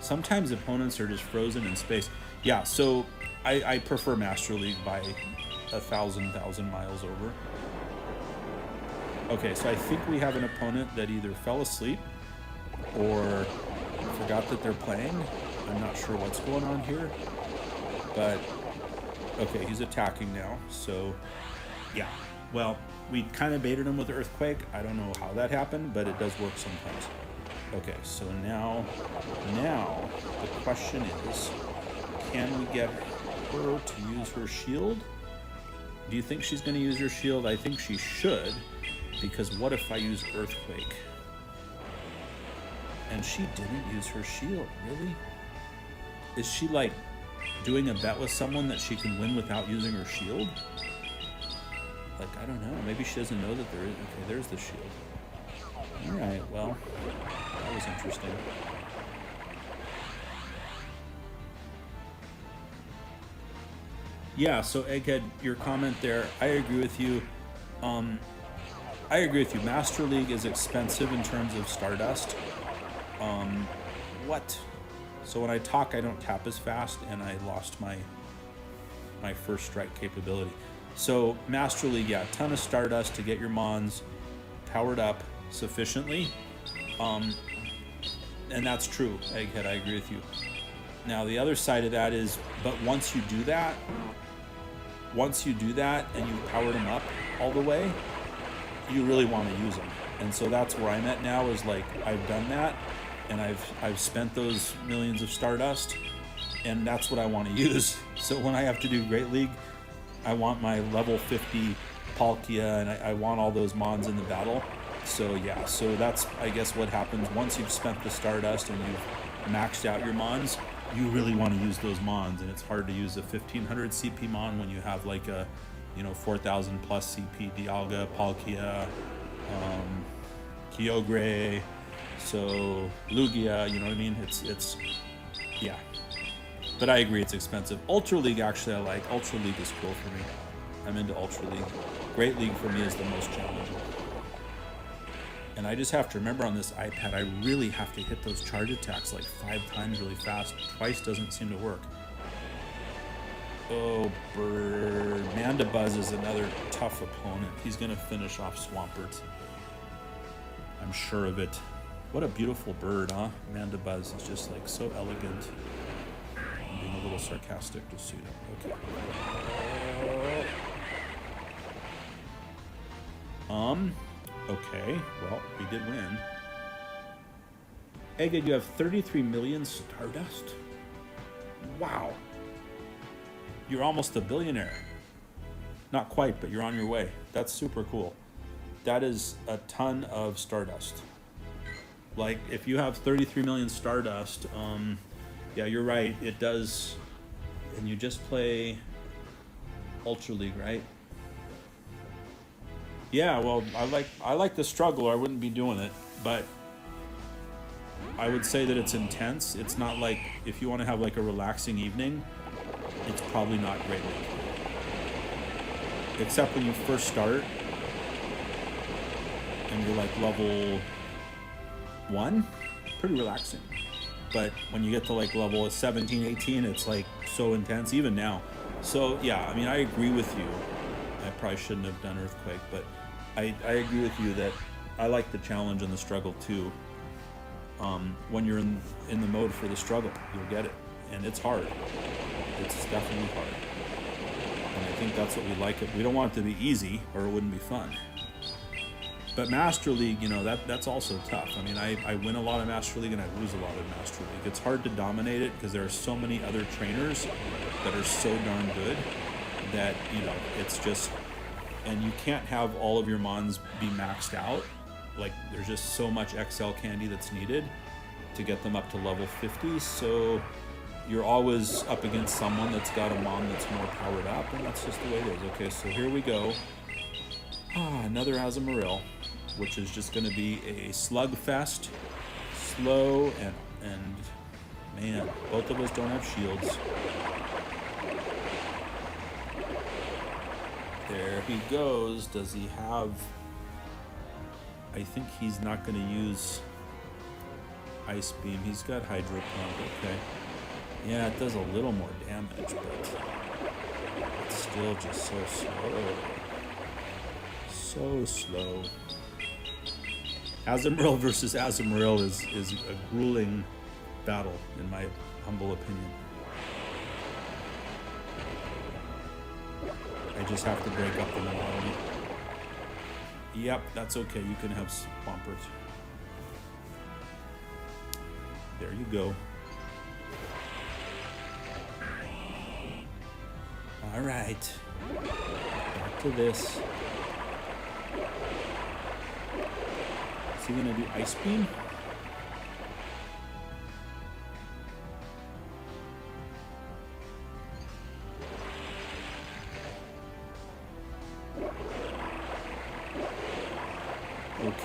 Sometimes opponents are just frozen in space. Yeah, so I prefer Master League by a thousand miles over. Okay, so I think we have an opponent that either fell asleep or forgot that they're playing. I'm not sure what's going on here, but okay, he's attacking now. So yeah, well, we kind of baited him with Earthquake. I don't know how that happened, but it does work sometimes. Okay, so now the question is, can we get her to use her shield? Do you think she's going to use her shield? I think she should, because what if I use Earthquake? And she didn't use her shield, really? Is she like doing a bet with someone that she can win without using her shield? Like, I don't know, maybe she doesn't know that there is. Okay, there's the shield. All right, well, that was interesting. Yeah, so Egghead, your comment there, I agree with you. Master League is expensive in terms of Stardust. What? So when I talk, I don't tap as fast, and I lost my first strike capability. So Master League, yeah, a ton of Stardust to get your Mons powered up sufficiently. And that's true, Egghead, I agree with you. Now the other side of that is, but once you do that and you've powered them up all the way, you really want to use them. And so that's where I'm at now, is like, I've done that, and I've spent those millions of Stardust, and that's what I want to use. So when I have to do Great League, I want my level 50 Palkia, and I want all those Mons in the battle. So yeah, so that's, I guess, what happens once you've spent the Stardust and you've maxed out your Mons. You really want to use those Mons, and it's hard to use a 1500 CP Mon when you have like a, 4,000 plus CP Dialga, Palkia, Kyogre, so Lugia, you know what I mean? It's yeah. But I agree, it's expensive. Ultra League, actually, I like. Ultra League is cool for me. I'm into Ultra League. Great League for me is the most challenging. And I just have to remember on this iPad, I really have to hit those charge attacks like 5 times really fast. Twice doesn't seem to work. Oh, bird. Mandibuzz is another tough opponent. He's going to finish off Swampert. I'm sure of it. What a beautiful bird, huh? Mandibuzz is just like so elegant. I'm being a little sarcastic to suit him. Okay. Okay, well, we did win. Egged, you have 33 million Stardust? Wow. You're almost a billionaire. Not quite, but you're on your way. That's super cool. That is a ton of Stardust. Like, if you have 33 million Stardust, yeah, you're right. It does, and you just play Ultra League, right? Yeah, well, I like the struggle, or I wouldn't be doing it, but I would say that it's intense. It's not like, if you want to have like a relaxing evening, it's probably not Great League. Except when you first start and you're like level 1, pretty relaxing. But when you get to like level 17, 18, it's like so intense, even now. So yeah, I mean, I agree with you. I probably shouldn't have done Earthquake, but I agree with you that I like the challenge and the struggle too. When you're in the mode for the struggle, you'll get it. And it's hard. It's definitely hard. And I think that's what we like. We don't want it to be easy, or it wouldn't be fun. But Master League, you know, that's also tough. I mean, I win a lot of Master League and I lose a lot of Master League. It's hard to dominate it because there are so many other trainers that are so darn good that, you know, it's just... And you can't have all of your Mons be maxed out. Like, there's just so much XL candy that's needed to get them up to level 50. So you're always up against someone that's got a Mon that's more powered up, and that's just the way it is. Okay, so here we go. Another Azumarill, which is just going to be a slugfest. Slow and man, both of us don't have shields. There he goes. Does he have... I think he's not going to use Ice Beam. He's got Hydro Pump. Okay. Yeah, it does a little more damage, but it's still just so slow. So slow. Azumarill versus Azumarill is a grueling battle, in my humble opinion. I just have to break up the monotony. Yep, that's okay. You can have Swampert. There you go. All right. Back to this. Is he gonna do Ice Beam?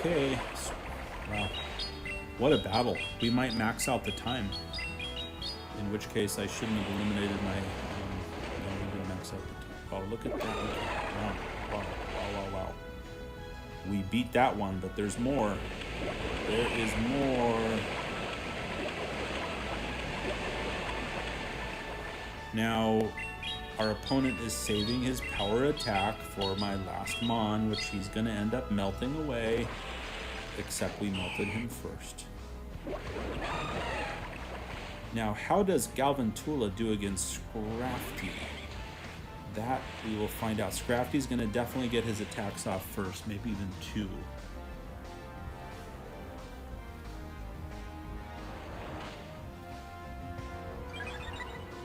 Okay. Wow. What a battle. We might max out the time. In which case I shouldn't have eliminated my... no, we didn't max out the time. Oh, look at that. Wow. Wow. Wow. Wow. Wow. We beat that one, but there's more. There is more. Now, our opponent is saving his power attack for my last Mon, which he's going to end up melting away, except we melted him first. Now, how does Galvantula do against Scrafty? That we will find out. Scrafty's going to definitely get his attacks off first, maybe even 2.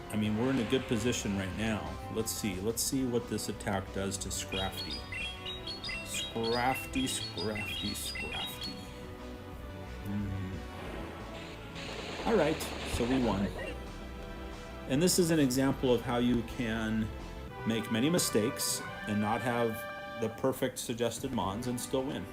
I mean, we're in a good position right now. Let's see what this attack does to Scrafty. Scrafty. All right, so we won. And this is an example of how you can make many mistakes and not have the perfect suggested Mons and still win.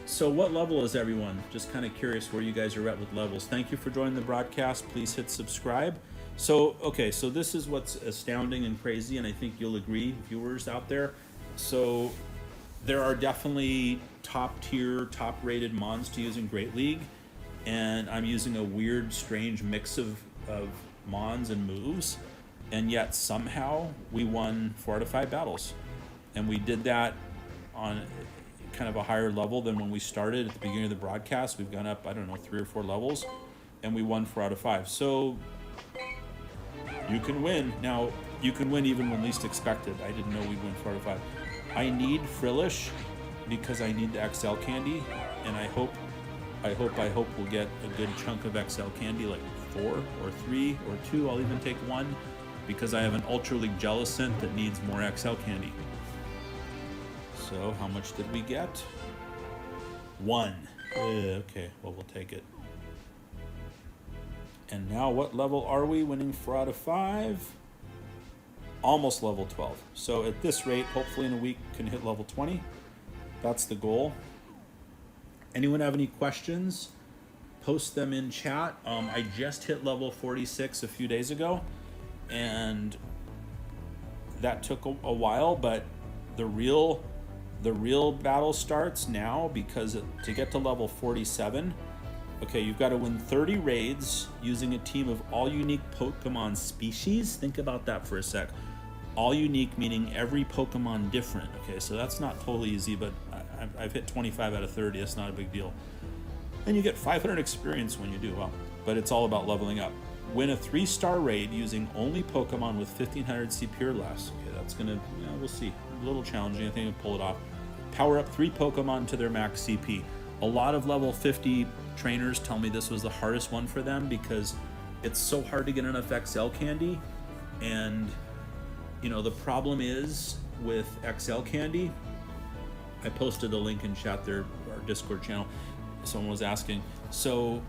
So what level is everyone? Just kind of curious where you guys are at with levels. Thank you for joining the broadcast. Please hit subscribe. So, okay, so this is what's astounding and crazy, and I think you'll agree, viewers out there. So there are definitely top tier, top rated mons to use in Great League, and I'm using a weird, strange mix of mons and moves, and yet somehow we won 4 out of 5 battles. And we did that on kind of a higher level than when we started at the beginning of the broadcast. We've gone up, I don't know, 3 or 4 levels, and we won 4 out of 5. So you can win. Now, you can win even when least expected. I didn't know we'd win 4 out of 5. I need Frillish because I need the XL candy, and I hope we'll get a good chunk of XL candy, like 4 or 3 or 2. I'll even take 1 because I have an Ultra League Jellicent that needs more XL candy. So how much did we get? 1. Okay, well, we'll take it. And now what level are we? Winning 4 out of 5. Almost level 12. So at this rate, hopefully in a week, can hit level 20. That's the goal. Anyone have any questions? Post them in chat. I just hit level 46 a few days ago, and that took a while, but the real battle starts now, because to get to level 47, okay, you've got to win 30 raids using a team of all unique Pokemon species. Think about that for a sec. All unique meaning every Pokemon different. Okay, so that's not totally easy, but I've hit 25 out of 30. That's not a big deal. And you get 500 experience when you do well, but it's all about leveling up. Win a 3-star raid using only Pokemon with 1500 CP or less. Okay, that's gonna, we'll see. A little challenging. I think I'll pull it off. Power up 3 Pokemon to their max CP. A lot of level 50 trainers tell me this was the hardest one for them because it's so hard to get enough XL candy. And the problem is with XL candy, I posted a link in chat there, our Discord channel. Someone was asking, so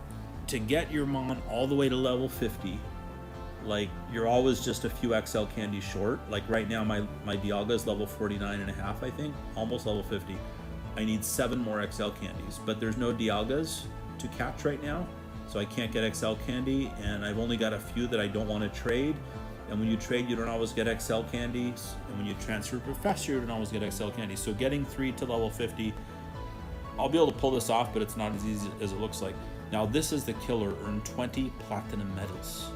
to get your Mon all the way to level 50, like, you're always just a few XL candy short. Like right now, my Dialga is level 49.5, I think, almost level 50. I need 7 more XL candies, but there's no Dialgas to catch right now, so I can't get XL candy, and I've only got a few that I don't want to trade. And when you trade, you don't always get XL candies, and when you transfer Professor, you don't always get XL candies. So getting 3 to level 50, I'll be able to pull this off, but it's not as easy as it looks like. Now this is the killer. Earn 20 platinum medals.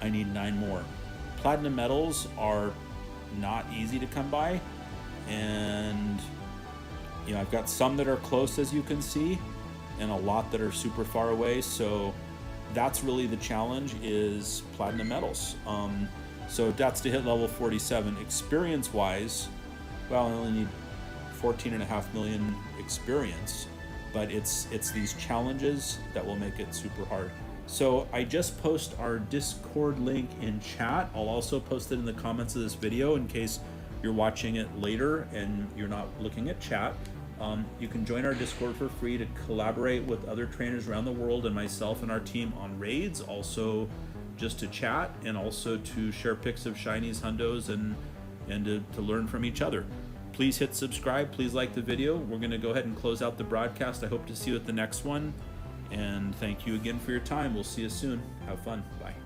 I need 9 more. Platinum medals are not easy to come by, and I've got some that are close, as you can see, and a lot that are super far away. So that's really the challenge, is platinum medals. So that's to hit level 47. Experience wise, well, I only need 14.5 million experience, but it's these challenges that will make it super hard. So I just post our Discord link in chat. I'll also post it in the comments of this video in case you're watching it later and you're not looking at chat. You can join our Discord for free to collaborate with other trainers around the world and myself and our team on raids, also just to chat, and also to share pics of shinies, hundos, and to learn from each other. Please hit subscribe. Please like the video. We're going to go ahead and close out the broadcast. I hope to see you at the next one. And thank you again for your time. We'll see you soon. Have fun. Bye.